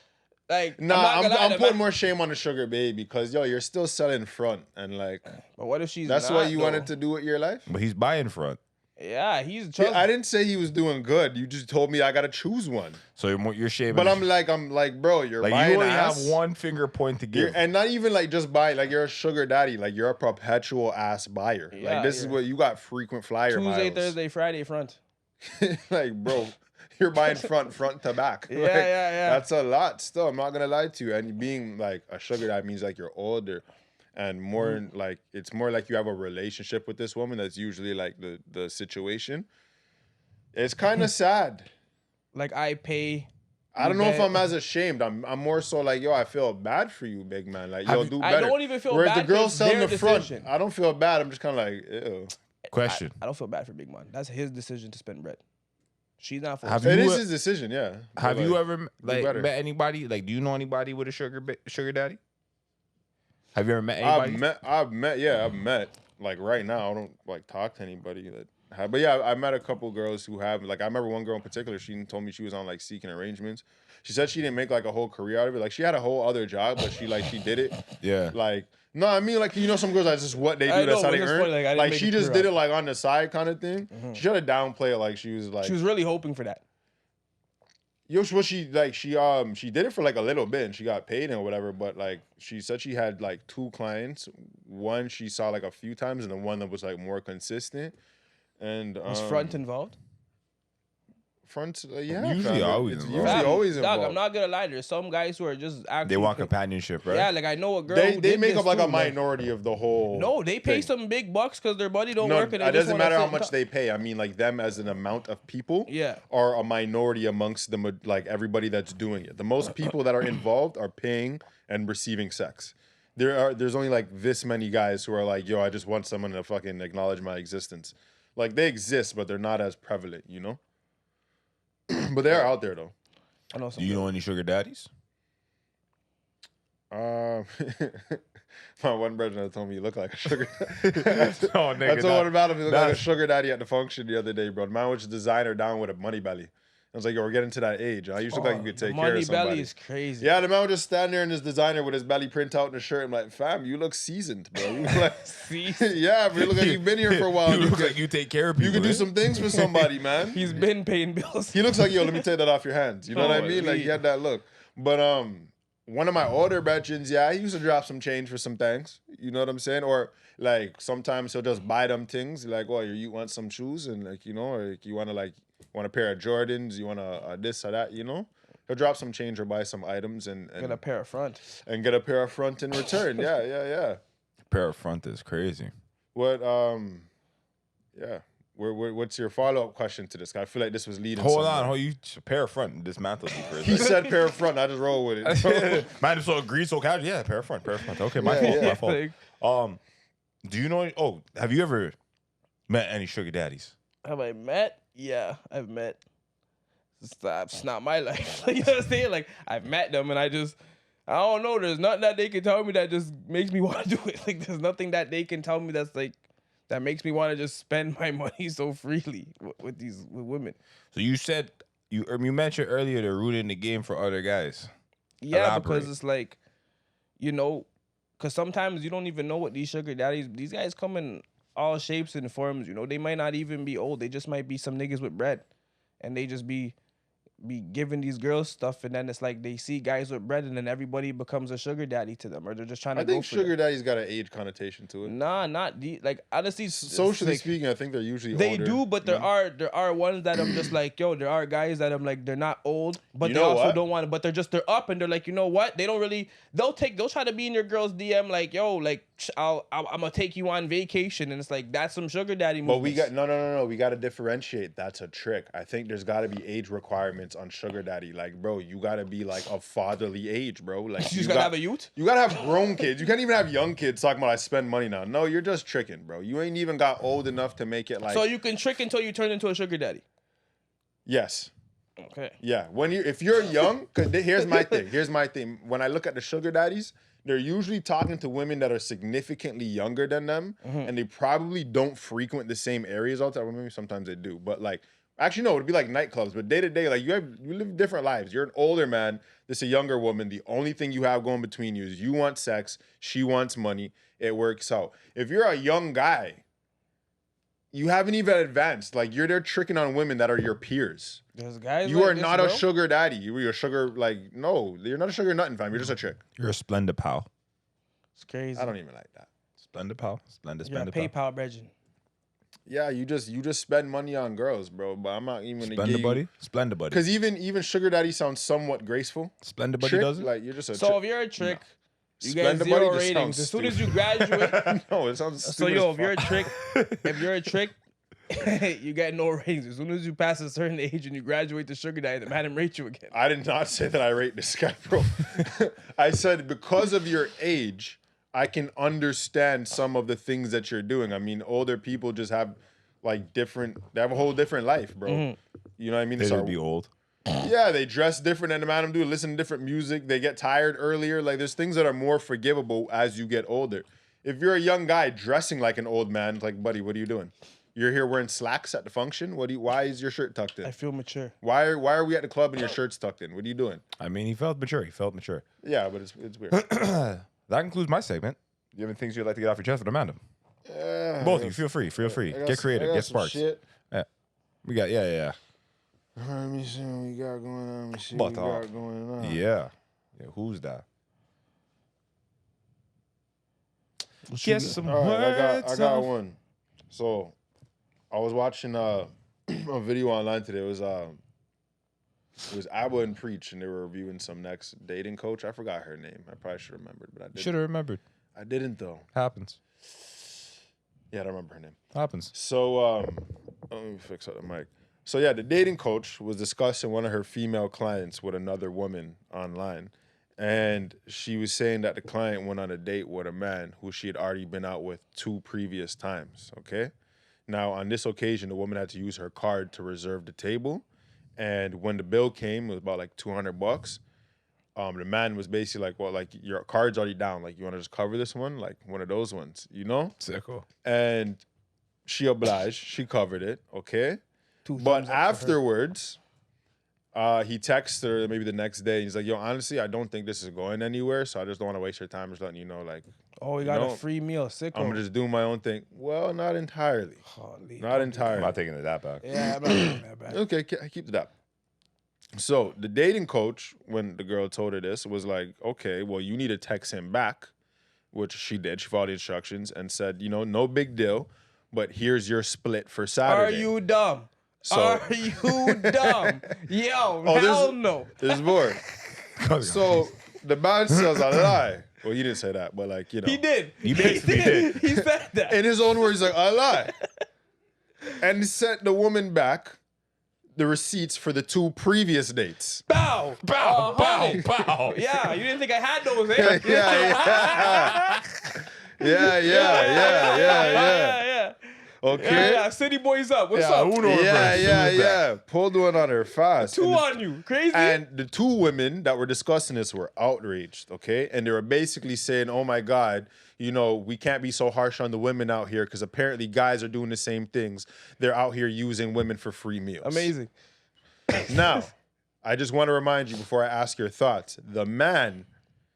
like. nah. I'm, not I'm gonna lie, the putting man- more shame on the sugar baby, because yo, you're still selling front, and like But what if she's? that's not, what you though? wanted to do with your life. But he's buying front. Yeah, he's. Yeah, I didn't say he was doing good. You just told me I gotta choose one. So you're shaming. But I'm like, bro, you're like buying you only ass. have one finger point to You're- give. and not even like just buy, like you're a sugar daddy, like you're a perpetual ass buyer. Yeah, like this is you're- what you got, frequent flyer Tuesday, miles. Thursday, Friday front. Like, bro, you're buying front to back. Yeah, Like, yeah. That's a lot still. I'm not gonna lie to you. And being like a sugar daddy means like you're older and more like it's more like you have a relationship with this woman. That's usually like the situation. It's kind of sad. Like I pay. I don't know if bet- I'm as ashamed. I'm more so like, yo, I feel bad for you, big man. Like, yo, do I better. don't even feel Whereas bad the girl 'cause selling their the front, decision. I don't feel bad. I'm just kind of like, ew. Question: I don't feel bad for Big Man. That's his decision to spend bread. She's not forced. Have It you is e- his decision, yeah. But, Have you like, ever like better. met anybody? Like, do you know anybody with a sugar daddy? Have you ever met anybody? I've met. Like right now, I don't like talk to anybody that have. But yeah, I met a couple girls who have. Like I remember one girl in particular. She told me she was on like seeking arrangements. She said she didn't make like a whole career out of it. Like she had a whole other job, but she did it. Yeah. Like no, I mean like some girls that's just what they do. I That's know, how they but it's earn. funny, like, I didn't Like make she a just career did out it like on the side kind of thing. She tried to downplay it. Like she was like She was really hoping for that. Yo, she did it for like a little bit and she got paid and whatever, but like she said she had like 2 clients. One she saw like a few times and the one that was like more consistent. And Was front involved? front, yeah, Usually fam. always It's involved. usually Fam, always dog, involved. I'm not gonna lie. There's some guys who are just actually They want companionship, right? Yeah, like I know a girl. They who did make this up like too, a minority of the whole. No, they pay thing. some big bucks because their buddy don't No, work. And they it just doesn't wanna matter sit how and much talk. they pay. I mean, like them as an amount of people. Yeah. Are a minority amongst like everybody that's doing it. The most people that are involved are paying and receiving sex. There's only like this many guys who are like, yo, I just want someone to fucking acknowledge my existence. Like they exist, but they're not as prevalent, you know. But they are out there though. I know some Do you know any sugar daddies? My one brother told me you look like a sugar. Oh, nigga, That's what about him. He looked like a that's- sugar daddy at the function the other day, bro. The man was a designer down with a money belly. I was like, yo, we're getting to that age. I used to look like you could the take care money of somebody. belly is crazy. Yeah, the man would just stand there in his designer with his belly print out in the shirt. I'm like, fam, you look seasoned, bro. You look like, yeah, bro, you look like you've been here for a while. You look like you take care of people. You can do right? some things for somebody, man. He's been paying bills. He looks like, yo, let me take that off your hands. You know what I mean? Like, he had that look. But one of my older veterans, yeah, he used to drop some change for some things. You know what I'm saying? Or like sometimes he'll just buy them things. Like, oh, you want some shoes, and like, you know, or like, you want a pair of Jordans, you want a this or that, you know? He'll drop some change or buy some items and Get a pair of front. and get a pair of front in return. Yeah. Pair of front is crazy. What yeah. What's your follow-up question to this? I feel like this was leading. Hold somewhere. on, you pair of front dismantled me for a He second. said pair of front. I just roll with it. Man, just so agreed, so casual. Yeah, pair of front. Okay, my Yeah, fault. yeah. My fault. Do you know? Oh, have you ever met any sugar daddies? Have I met? Yeah, I've met. It's not my life. You know what I'm saying? Like I've met them, and I don't know. There's nothing that they can tell me that just makes me want to do it. Like there's nothing that they can tell me that's like that makes me want to just spend my money so freely with women. So you said you mentioned earlier they're rooting the game for other guys. Yeah, Elaborate. because it's like, you know, because sometimes you don't even know what these sugar daddies, these guys come in all shapes and forms, you know. They might not even be old. They just might be some niggas with bread. And they just be giving these girls stuff, and then it's like they see guys with bread, and then everybody becomes a sugar daddy to them, or they're just trying to I think go for sugar them. daddy's got an age connotation to it. Nah, not like honestly. Socially like, speaking, I think they're usually they older. do, but there are ones that I'm just like, yo, there are guys that I'm like, they're not old, but You they know also what? don't want it, but they're up, and they're like, you know what? They don't really. They'll try to be in your girl's DM like, yo, like I'm gonna take you on vacation, and it's like that's some sugar daddy But movements. we got no. We got to differentiate. That's a trick. I think there's got to be age requirements on sugar daddy. Like, bro, you got to be like of fatherly age, bro. Like, You just gotta have a youth. You gotta have grown kids. You can't even have young kids talking about I spend money now. No, you're just tricking, bro. You ain't even got old enough to make it like. So you can trick until you turn into a sugar daddy. Yes. Okay. Yeah. If you're young, here's my thing. When I look at the sugar daddies, they're usually talking to women that are significantly younger than them, and they probably don't frequent the same areas all the time. Well, maybe sometimes they do, but like. Actually, no, it'd be like nightclubs, but day to day, like you live different lives. You're an older man, this is a younger woman. The only thing you have going between you is you want sex, she wants money. It works out. If you're a young guy, you haven't even advanced. Like you're there tricking on women that are your peers. There's guys. You like are this, not bro. a sugar daddy. You're a sugar no. You're not a sugar nothing fam. You're just a chick. You're a splendid pal. It's crazy. I don't even like that. Splendid pal. Splendid You're a pal. PayPal brethren. Yeah, you just spend money on girls, bro. But I'm not even gonna Splendid buddy. Splendid buddy. Because even sugar daddy sounds somewhat graceful. Splendid buddy Trick, does it. like you're just a So trick. if you're a trick, you get Splendid buddy 0 just ratings. sounds As soon as stupid. you graduate, No, it sounds so stupid. yo, as if you're a trick, you get no ratings. As soon as you pass a certain age and you graduate to sugar daddy, the man rate you again. I did not say that I rate this guy, bro. I said because of your age, I can understand some of the things that you're doing. I mean, older people just have like they have a whole different life, bro. You know what I mean? They So- would be old. Yeah, they dress different than the man do, listen to different music. They get tired earlier. Like there's things that are more forgivable as you get older. If you're a young guy dressing like an old man, it's like, buddy, what are you doing? You're here wearing slacks at the function? Why is your shirt tucked in? I feel mature. Why are we at the club and your shirt's tucked in? What are you doing? I mean, he felt mature. Yeah, but it's weird. That concludes my segment. Do you have any things you'd like to get off your chest with Amanda? Both of you, feel free. Get creative. Get sparks. Shit. Yeah. We got, yeah. Let me see what we got going on. Let me see But, what we got going on. Yeah. Who's that? What Guess some All right, words. I got one. So, I was watching a video online today. It was Abba and Preach, and they were reviewing some next dating coach. I forgot her name. I probably should have remembered, but I didn't. Should have remembered. I didn't though. Happens. Yeah, I don't remember her name. Happens. So, let me fix up the mic. So yeah, the dating coach was discussing one of her female clients with another woman online. And she was saying that the client went on a date with a man who she had already been out with 2 previous times, okay? Now, on this occasion, the woman had to use her card to reserve the table. And when the bill came, it was about like $200. The man was basically like, well, like, your card's already down. Like, you want to just cover this one? Like, one of those ones, you know? Sicko. And she obliged. She covered it, okay? But afterwards, he texts her maybe the next day. He's like, yo, honestly, I don't think this is going anywhere, so I just don't want to waste your time. Just letting you know, like, Oh, we got a free meal. Sicko. I'm going to just do my own thing. Well, not entirely. Holy. Not entirely. I'm not taking it that back. Yeah, I'm not doing that bad. Okay, keep it up. So the dating coach, when the girl told her this, was like, okay, well, you need to text him back, which she did. She followed the instructions and said, no big deal, but here's your split for Saturday. Are you dumb? Are you dumb? Yo, hell no. There's more. So the man says a lie. Well, he didn't say that, but like, He did. He basically did. He said that. in his own words, like, I lie. And sent the woman back the receipts for the 2 previous dates. Bow. Bow, bow. Yeah, you didn't think I had those, eh? Yeah. Okay. Yeah, city boys up. What's Yeah, up? Uno reverse. Yeah, Who yeah, is that? yeah. Pulled one on her fast. Two on you. Crazy. And the two women that were discussing this were outraged, okay? And they were basically saying, oh my God, you know, we can't be so harsh on the women out here because apparently guys are doing the same things. They're out here using women for free meals. Amazing. Now, I just want to remind you before I ask your thoughts, the man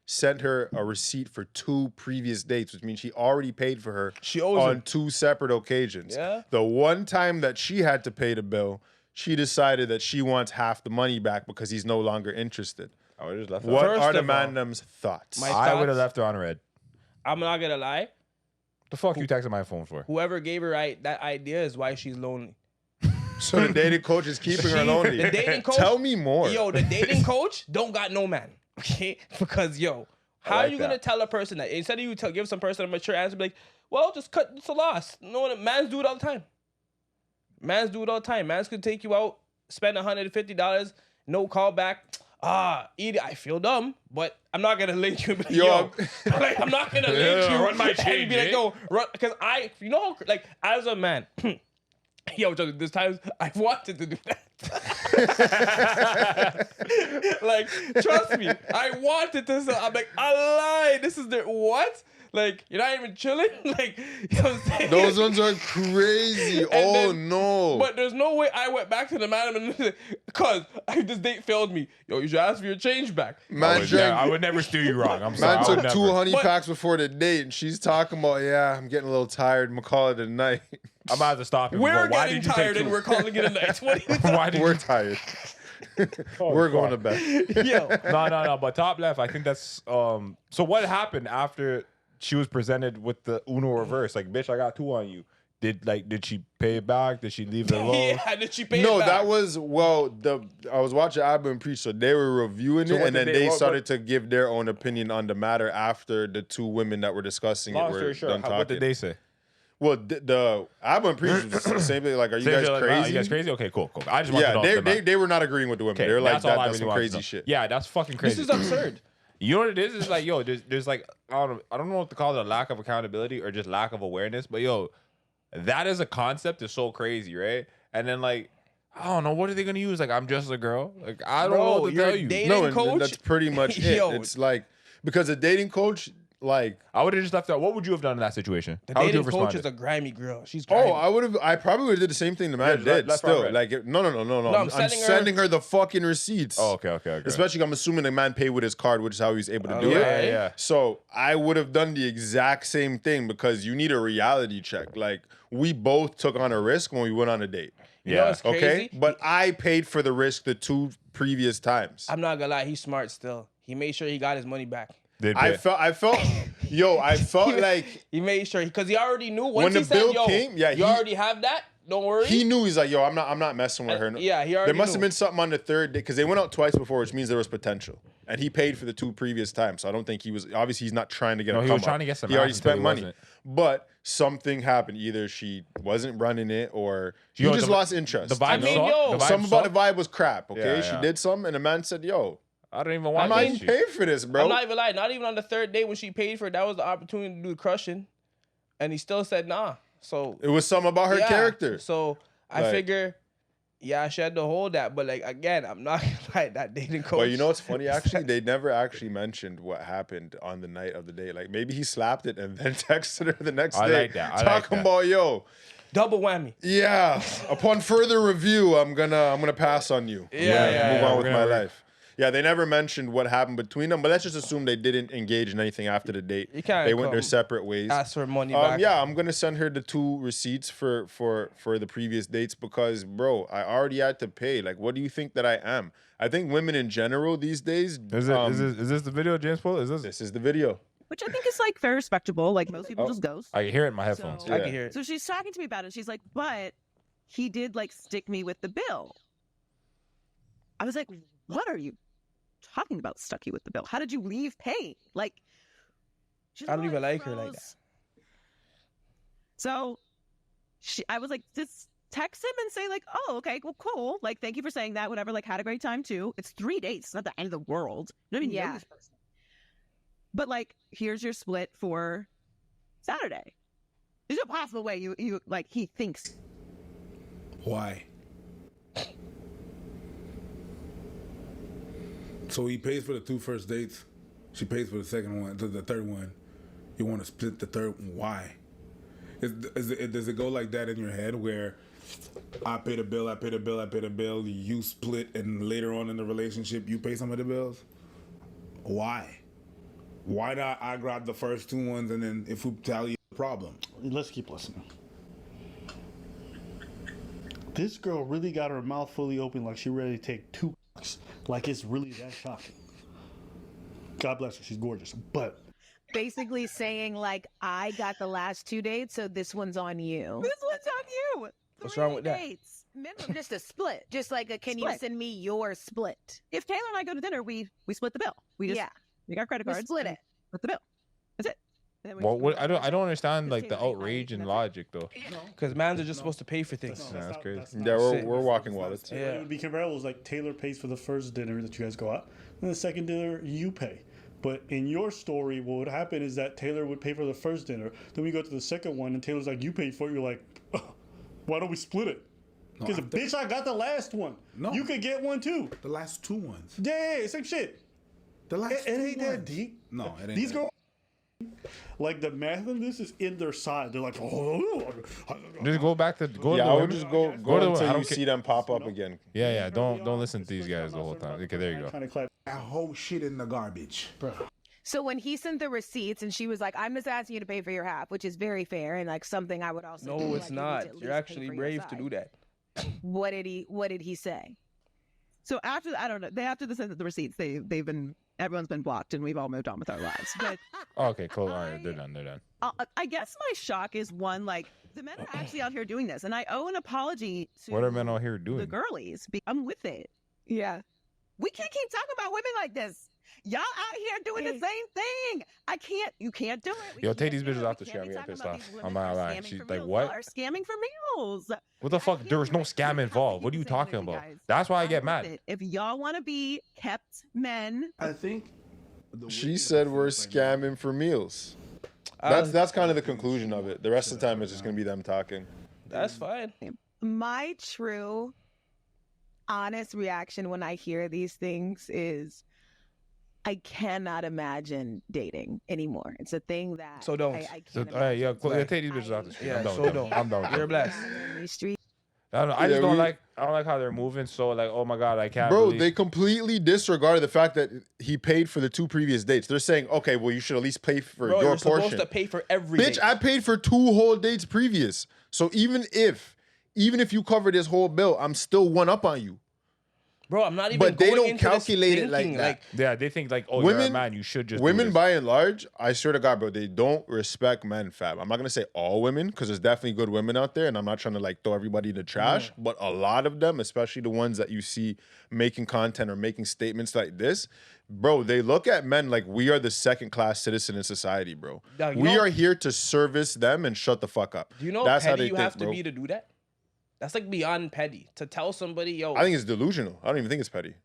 sent her a receipt for 2 previous dates, which means she already paid for her She owes on him. 2 separate occasions. Yeah. The one time that she had to pay the bill, she decided that she wants half the money back because he's no longer interested. I would just left her. What First are the of all, man's thoughts? my- I would have thoughts? left her on red. I'm not gonna lie. The fuck you texting my phone for? Whoever gave her that idea is why she's lonely. So the dating coach is keeping her lonely. The dating coach. Tell me more. Yo, the dating coach don't got no man. Okay, because yo, how like are you gonna that. tell a person that instead of you give some person a mature answer, be like, well, just cut. It's a loss. No, mans do it all the time. Mans do it all the time. Mans could take you out, spend $150, no call back. Eat it. I feel dumb, but I'm not gonna link you. And be like, Yo, like, I'm not gonna link Yeah, you. run my and change, be like, eh? yo, run, because you know, how, like, as a man, yo, there's times I wanted to do that. Like, trust me, I wanted to. I'm like, I lied. This is the what? Like, you're not even chilling. Like, you know what I'm saying? those ones are crazy. Oh then- no. But there's no way I went back to the man and because this date failed me. Yo, you should ask for your change back. Man I drank. would never steer you wrong. I'm sorry. Man I would took never. 2 honey But- packs before the date, and she's talking about, yeah, I'm getting a little tired. I'm gonna call it a night. I'm about to stop him. We're But why getting did you tired take and two? we're calling it a night. What are you Why did We're you? tired. Oh, We're going to fuck. bed. Yo, No. But top left, I think that's. So what happened after she was presented with the Uno reverse? Like, bitch, I got 2 on you. Did she pay it back? Did she leave it alone? yeah, did she pay No, it back? that was I was watching Abba and Preach, so they were reviewing So it, what and did then they- they what- started to give their own opinion on the matter after the 2 women that were discussing Long it were story short, done talking. what did they say? Well, the Abba and Preach was the same thing. Like, are you Same guys shit like, crazy? "Wow, you guys crazy? Okay, cool. I just want to Yeah, know. they were not agreeing with the women. Okay, They're like, that's all I that's really some wanted to crazy know. shit. Yeah, that's fucking crazy. This is absurd. You know what it is? It's like, yo, there's like, I don't know what to call it, a lack of accountability or just lack of awareness. But yo, that as a concept is so crazy, right? And then like, I don't know, what are they gonna use? Like, I'm just a girl. Like, I don't know Bro, what to you're tell you. dating No, and coach? that's pretty much it. Yo. It's like, because a dating coach, like, I would have just left out. What would you have done in that situation? The How would you dating have coach responded? is a grimy girl. She's grimy. I probably would have did the same thing the man Yeah, did. left Still, right. like, no. I'm I'm sending her- sending her the fucking receipts. Oh, okay. Especially, I'm assuming the man paid with his card, which is how he was able to do yeah, it. yeah. So I would have done the exact same thing because you need a reality check. Like, we both took on a risk when we went on a date. You know Yeah. what's crazy? Okay, but I paid for the risk the 2 previous times. I'm not gonna lie, he's smart still. He made sure he got his money back. Did I pay. felt, I felt like He made sure because he already knew once When he the said, bill "Yo, came, yeah, you he- already have that. Don't worry." he knew. He's like, yo, I'm not messing with her. yeah, he already There must have knew. been something on the 3rd day because they went out twice before, which means there was potential. And he paid for the 2 previous times, so I don't think he was. Obviously, he's not trying to get. No, a he come was up. trying to get some He already ass until spent he money, wasn't. but something happened. Either she wasn't running it, or he Yo, just the- lost interest. The vibe I mean, sucked. yo, The vibe Something about sucked. the vibe was crap. Okay, Yeah, she yeah. did something, and the man said, "Yo, I don't even I'm want not that even shit. paying for this, bro." I'm not even lying. Not even on the 3rd day when she paid for it, that was the opportunity to do the crushing, and he still said nah. So It was something about her yeah. character. So I Like- figure, yeah, she had to hold that. But like again, I'm not gonna lie, that dating coach. But you know what's funny? Actually, they never actually mentioned what happened on the night of the date. Like, maybe he slapped it and then texted her the next I day, like that. I like talking that. about, yo, double whammy. yeah. Upon further review, I'm gonna pass on you. Yeah, move on we're with gonna my re- life. Yeah, they never mentioned what happened between them, but let's just assume they didn't engage in anything after the date. You can't They went their come separate ways. Ask for money back. Yeah, I'm gonna send her the 2 receipts for the previous dates because, bro, I already had to pay. Like, what do you think that I am? I think women in general these days. Is this the video, James Paul? Is this? This is the video. Which I think is like very respectable. Like most people Oh. just ghost. I can hear it in my headphones. So- I Yeah. can hear it. So she's talking to me about it. She's like, but he did like stick me with the bill. I was like, what are you talking about? Stuck you with the bill? How did you leave paying? Like, she's I don't the one even that like her like that. throws- So I was like, just text him and say like, oh, okay, well, cool. Like, thank you for saying that. Whatever. Like, had a great time too. It's 3 dates. It's not the end of the world. You don't even know Yeah. this person. But like, here's your split for Saturday. There's no possible way you like he thinks. Why? So he pays for the 2 first dates. She pays for the second one, the third one. You want to split the third one. Why? Does it go like that in your head where I pay the bill, you split, and later on in the relationship you pay some of the bills? Why? Why not I grab the first 2 ones and then if we tell you the problem? Let's keep listening. This girl really got her mouth fully open like she ready to take 2 bucks. Like it's really that shocking. God bless her, she's gorgeous. But basically saying like, I got the last 2 dates, so this one's on you. This one's on you. What's wrong with that? Dates. Minimum, just a split. Just like a, can you Split. send me your split? If Taylor and I go to dinner, we split the bill. We got credit We cards. split and it. Split the bill. That's it. And then we Well, just go I don't understand Just like the Taylor ain't outrage lying, and that's it. logic though. Because mans are just supposed to pay for things. No, that's crazy. Yeah, we're walking wallets. Yeah. It would be comparable. It's like Taylor pays for the first dinner that you guys go out, and the second dinner you pay. But in your story, what would happen is that Taylor would pay for the first dinner. Then we go to the second one, and Taylor's like, "You pay for it." You're like, "Why don't we split it?" Because bitch, I got the last one. No. You could get one too. The last 2 ones. Yeah, same shit. The last It 2 ain't that ones. deep. No, it ain't. These that. girls, like the math of this is in their side. They're like, Just go back to go. Yeah, to I the would women. just go to the- I until don't you ca- see them pop up again. Yeah. Don't listen to these guys the whole time. Okay, there you go. Trying to clap. That whole shit in the garbage. So when he sent the receipts and she was like, I'm just asking you to pay for your half, which is very fair and like something I would also do. No, like, it's you need to not. at least You're pay actually for your brave to side. do that. What did he say? So after I don't know. After the the receipts, everyone's been blocked and we've all moved on with our lives. But Okay, cool. All right, they're done. I guess my shock is one, like the men are actually out here doing this, and I owe an apology to What are men out here the doing? girlies. I'm with it. Yeah. We can't keep talking about women like this. Y'all out here doing the same thing. I can't. You can't do it. We Yo, can't take these do bitches it. off We the can't street. be I'm talking getting about pissed these off. I'm women not that are lying. scamming She's for like, meals. what? Y'all are scamming for meals. What the fuck? can't There was no believe scam you involved. have What are to you keep saying talking this, you about? guys. That's why I I'm get with mad. it. If y'all want to be kept men, I think. She said we're scamming for meals. That's kind of the conclusion of it. The rest of the time, it's just gonna be them talking. That's fine. My true, honest reaction when I hear these things is I cannot imagine dating anymore. It's a thing that So don't. I So, can't all right, yeah, imagine. cool. Yeah, Right. take these bitches off the street. Yeah, I'm done so with them. don't. I'm done with You're them. blessed. In these streets. I don't know. I Yeah, just don't we- like. I don't like how they're moving. So like, oh my god, I can't. Bro, believe- they completely disregarded the fact that he paid for the 2 previous dates. They're saying, okay, well, you should at least pay for Bro, your you're portion. supposed to pay for every Bitch, date. I paid for 2 whole dates previous. So even if you cover this whole bill, I'm still one up on you. Bro, I'm not even But they going don't into this calculate it like thinking, that. Yeah, they think like, oh, you're a man. You should just. do Women this. by and large, I swear to God, bro, they don't respect men, fam. I'm not gonna say all women, because there's definitely good women out there, and I'm not trying to like throw everybody in the trash, but a lot of them, especially the ones that you see making content or making statements like this, bro, they look at men like we are the second-class citizen in society, bro. Dog, you We know- are here to service them and shut the fuck up. Do you know That's how how petty they you think, have to bro. be to do that? That's like beyond petty. To tell somebody, yo, I think it's delusional. I don't even think it's petty.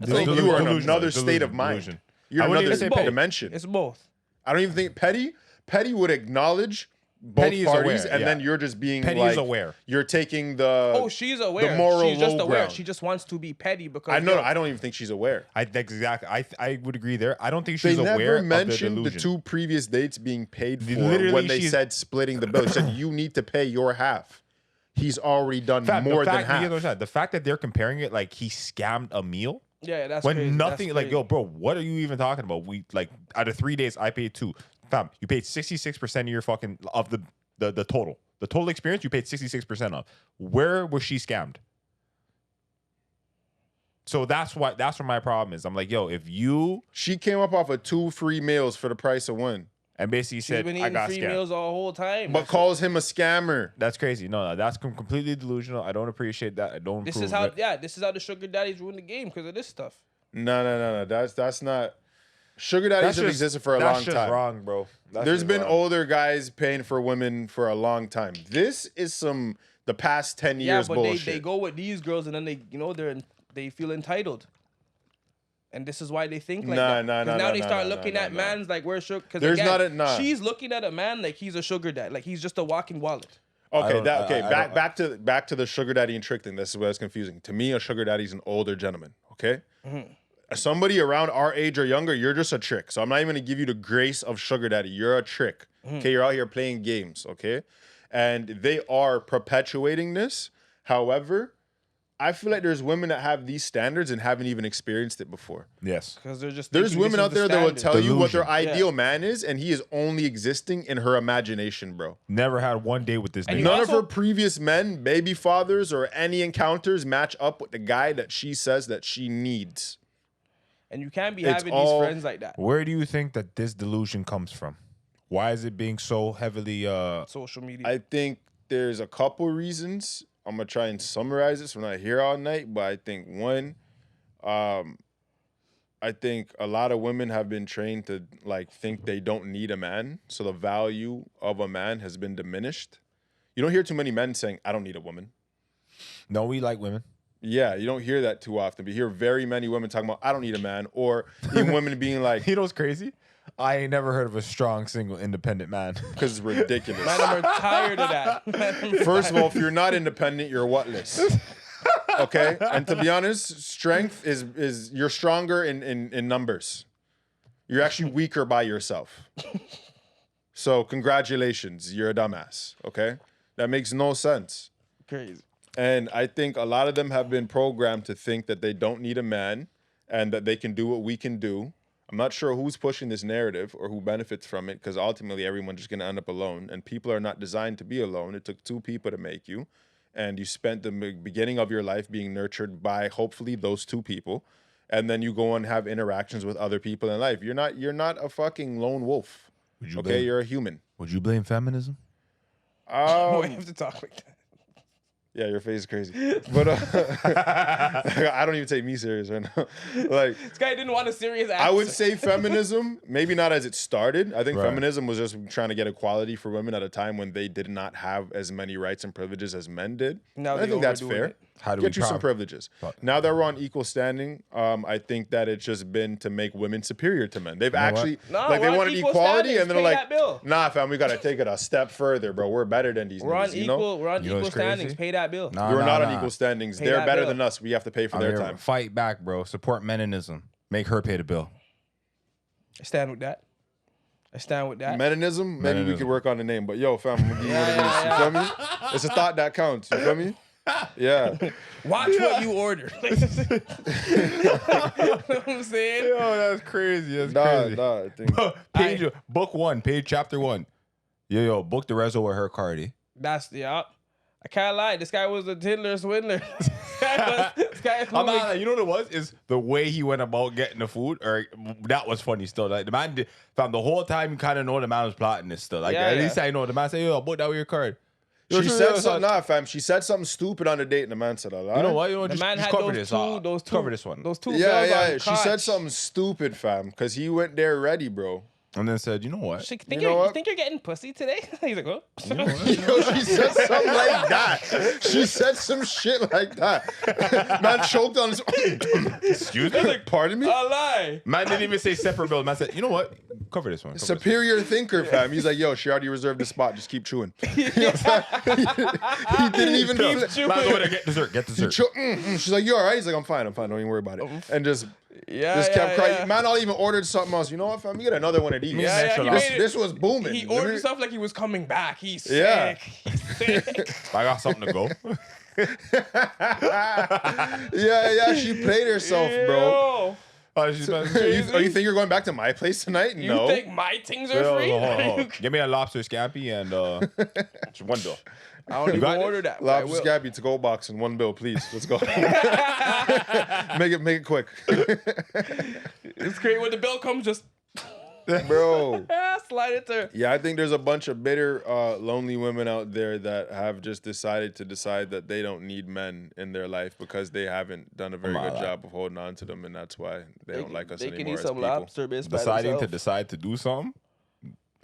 I Delusional, think you are in delusional, another state of mind. delusion. You're I in wouldn't another even say petty. dimension. it's both. I don't even think petty would acknowledge both Petty is parties, aware, and yeah. then you're just being Petty like is aware. you're taking the Oh, she's aware. moral She's just low aware. ground. She just wants to be petty because I know. yo, I don't even think she's aware. Exactly. I would agree there. I don't think They she's aware never of the mentioned the delusion. 2 previous dates being paid for Literally, when they she's- said splitting the bill. They said you need to pay your half. He's already done Fact, more the than fact, you half. understand, the fact that they're comparing it like he scammed a meal yeah, that's when crazy. nothing That's like crazy. yo, bro, what are you even talking about? We like out of 3 days, I paid 2. Fam, you paid 66% of your fucking of the total. The total experience you paid 66% of. Where was she scammed? So that's where my problem is. I'm like, yo, if you She came up off of 2 free meals for the price of 1, and basically She's said been I eating got free scammed. meals all whole time. but calls him a scammer. That's crazy. No, that's completely delusional. I don't appreciate that. I don't. This approve is how, of it. yeah, this is how the sugar daddies ruin the game because of this stuff. No. That's not. Sugar daddies have existed for a long That's just time. wrong, bro. That's There's just been wrong. older guys paying for women for a long time. This is the past 10 Yeah, years but bullshit. they go with these girls and then they feel entitled. And this is why they think like Nah, that. nah, 'Cause nah, now nah, they nah, start nah, looking nah, at nah. man's like we're sugar. Because There's again, not a- nah. she's looking at a man like he's a sugar dad, like he's just a walking wallet. Okay, don't- back to the sugar daddy and trick thing. This is what's confusing. To me, a sugar daddy's an older gentleman. Okay, somebody around our age or younger, you're just a trick. So I'm not even gonna give you the grace of sugar daddy. You're a trick. Okay, you're out here playing games. Okay, and they are perpetuating this. However, I feel like there's women that have these standards and haven't even experienced it before. Yes. Because they're just There's thinking women this out is the there that will standard. tell you what their Delusion. ideal man is, and he is only existing in her imagination, bro. Never had one day with this And nigga. you None also- of her previous men, baby fathers, or any encounters match up with the guy that she says that she needs. And you can't be It's having all- these friends like that. Where do you think that this delusion comes from? Why is it being so heavily Social media. I think there's a couple reasons. I'm gonna try and summarize this. We're not here all night, but I think one, I think a lot of women have been trained to like think they don't need a man, so the value of a man has been diminished. You don't hear too many men saying, "I don't need a woman." No, we like women. Yeah, you don't hear that too often. But you hear very many women talking about, "I don't need a man," or even women being like, You know what's crazy? I ain't never heard of a strong, single, independent man. "Because it's ridiculous." Man, I'm tired of that. Man, I'm First of tired. all, if you're not independent, you're whatless. Okay, and to be honest, strength is you're stronger in numbers. You're actually weaker by yourself. So congratulations, you're a dumbass. Okay, that makes no sense. Crazy. And I think a lot of them have been programmed to think that they don't need a man and that they can do what we can do. I'm not sure who's pushing this narrative or who benefits from it, because ultimately everyone's just going to end up alone. And people are not designed to be alone. It took two people to make you. And you spent the beginning of your life being nurtured by hopefully those two people. And then you go and have interactions with other people in life. You're not a fucking lone wolf. Would you Okay, blame, you're a human. Would you blame feminism? Why you have to talk like that? Yeah, your face is crazy. But I don't even take me serious right now. Like, This guy didn't want a serious answer. I would say feminism, maybe not as it started. I think Right. feminism was just trying to get equality for women at a time when they did not have as many rights and privileges as men did. Now I they think that's overdoing fair. it. How do Get we you some prov- privileges. But- Now that we're on equal standing, I think that it's just been to make women superior to men. They've know what? actually No, like we're they on wanted equal equality, standings. and then Pay they're that bill. like, "Nah, fam, we gotta take it a step further, bro. We're better than these We're niggas." on You equal. know, We're on You know equal what's crazy? standings. Pay that bill. Nah, we're nah, not on nah. equal standings. Pay They're that better bill. than us. We have to pay for I'm their here. time. Fight back, bro. Support Meninism. Make her pay the bill. I stand with that. I stand with that. Meninism, maybe we Meninism. could work on the name, but yo, fam, I'm gonna give you one of these. Yeah, You feel me? It's a thought that counts. You feel me? Yeah. Watch what you order. You know what I'm saying? Yo, that's crazy. That's Nah, I think. Page book 1, page chapter 1. Yo, book the rezo with her Cardi. That's yeah. I can't lie. This guy was a Tiddler swindler. this guy was I'm not, you know what it was? Is the way he went about getting the food, or that was funny still. Like the man did, fam, the whole time you kind of know the man was plotting this still. Like Yeah, at yeah. least I know the man say, yo, book that with your card. Yo, She sure, said yeah, something. son. Nah, fam. She said something stupid on the date, and the man said, "A lie." You know what? You know, The just, man just had cover those this. two, those two, cover this one. Those two Yeah, girls yeah. on She said crotch. something stupid, fam, because he went there ready, bro. And then said, you know what? She think You know you what? think you're getting pussy today? He's like, oh. Yo, she said something like that. She said some shit like that. Man choked on his. Excuse me? Pardon me? A lie. Man didn't even say separate bill. Man said, you know what? Cover this one. Cover this one. Superior thinker, fam. He's like, yo, she already reserved the spot. Just keep chewing. You know what I'm saying? He didn't even. Keep chewing. Man, go there, get dessert. Get dessert. She's like, you all right? He's like, I'm fine. Don't even worry about it. And just Yeah, kept crying. yeah. Man, I even ordered something else. You know what, fam? You get another one of these. Yeah, extra he large. made it- This was booming. He Let me- ordered stuff like he was coming back. He's Yeah. sick. He's sick. I got something to go. Yeah, she played herself, bro. Yo, Oh, she's about You think you're going back to my place tonight? you No. think my things are Yo, free? hold on, Are hold on. you- Give me a lobster scampi and just one bill. I don't even got it? order that. but I Lobster will. scabby to go box and one bill, please. Let's go. make it quick, It's great when the bill comes. Just bro. slide it there. Yeah, I think there's a bunch of bitter, lonely women out there that have just decided that they don't need men in their life because they haven't done a very Oh my good God. job of holding on to them, and that's why they don't like us They can anymore eat as some people. lobster bisque by Deciding to themselves. decide to do something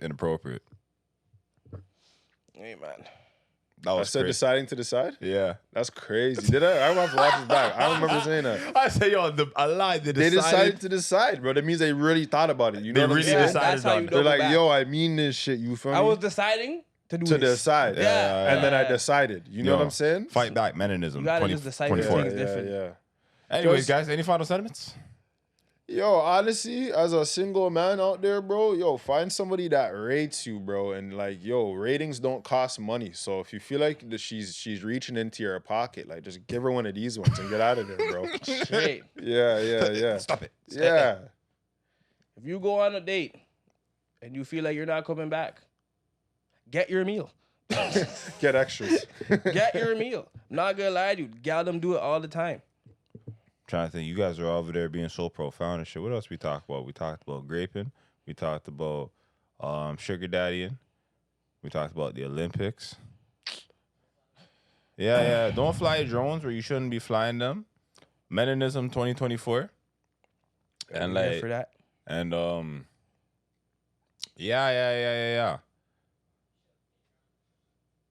inappropriate. Hey man, That I was said crazy. deciding to decide? Yeah. That's crazy. Did I? I have to watch this back. I don't remember saying that. I said, yo, I lied. They decided to decide, bro. That means they really thought about it. You know They what I'm really saying? decided that's how on you it. double They're like, back. yo, I mean this shit. You feel me? I was deciding to do to this. decide. Yeah. And then I decided. You know Yo, what I'm saying? Fight back, Meninism. You gotta 20, just decide 24. things different. Yeah. Anyways, Just- guys, any final sentiments? Yo, honestly, as a single man out there, bro, yo, find somebody that rates you, bro. And like, yo, ratings don't cost money. So if you feel like she's reaching into your pocket, like just give her one of these ones and get out of there, bro. Straight. Yeah. Stop it. Yeah. If you go on a date and you feel like you're not coming back, get your meal. Get extras. Get your meal. I'm not gonna lie to you. Gal them do it all the time. Trying to think, you guys are over there being so profound and shit. What else we talked about? We talked about graping. We talked about sugar daddying. We talked about the Olympics. Yeah. Don't fly drones where you shouldn't be flying them. Meninism 2024. And I'm here like for that. and yeah.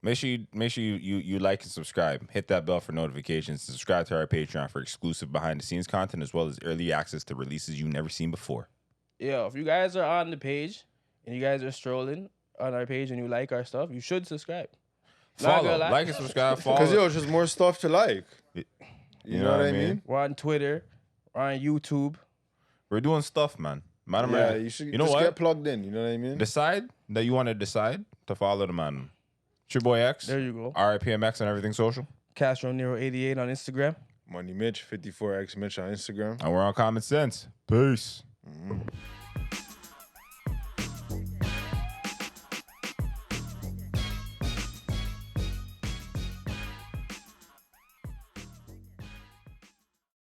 Make sure you like and subscribe. Hit that bell for notifications. Subscribe to our Patreon for exclusive behind the scenes content as well as early access to releases you've never seen before. Yo, if you guys are on the page and you guys are strolling on our page and you like our stuff, you should subscribe. Not Follow, gonna lie. like and subscribe. Follow. Because, yo, it's just more stuff to like. You You know what I mean? We're on Twitter. We're on YouTube. We're doing stuff, man. Yeah, you should You know just what? get plugged in. You know what I mean? Decide that you want to decide to follow the man. It's your boy X. There you go. RIPMX and everything social. Castro Nero 88 on Instagram. Money Mitch, 54X Mitch on Instagram. And we're on Common Sense. Peace. Mhm.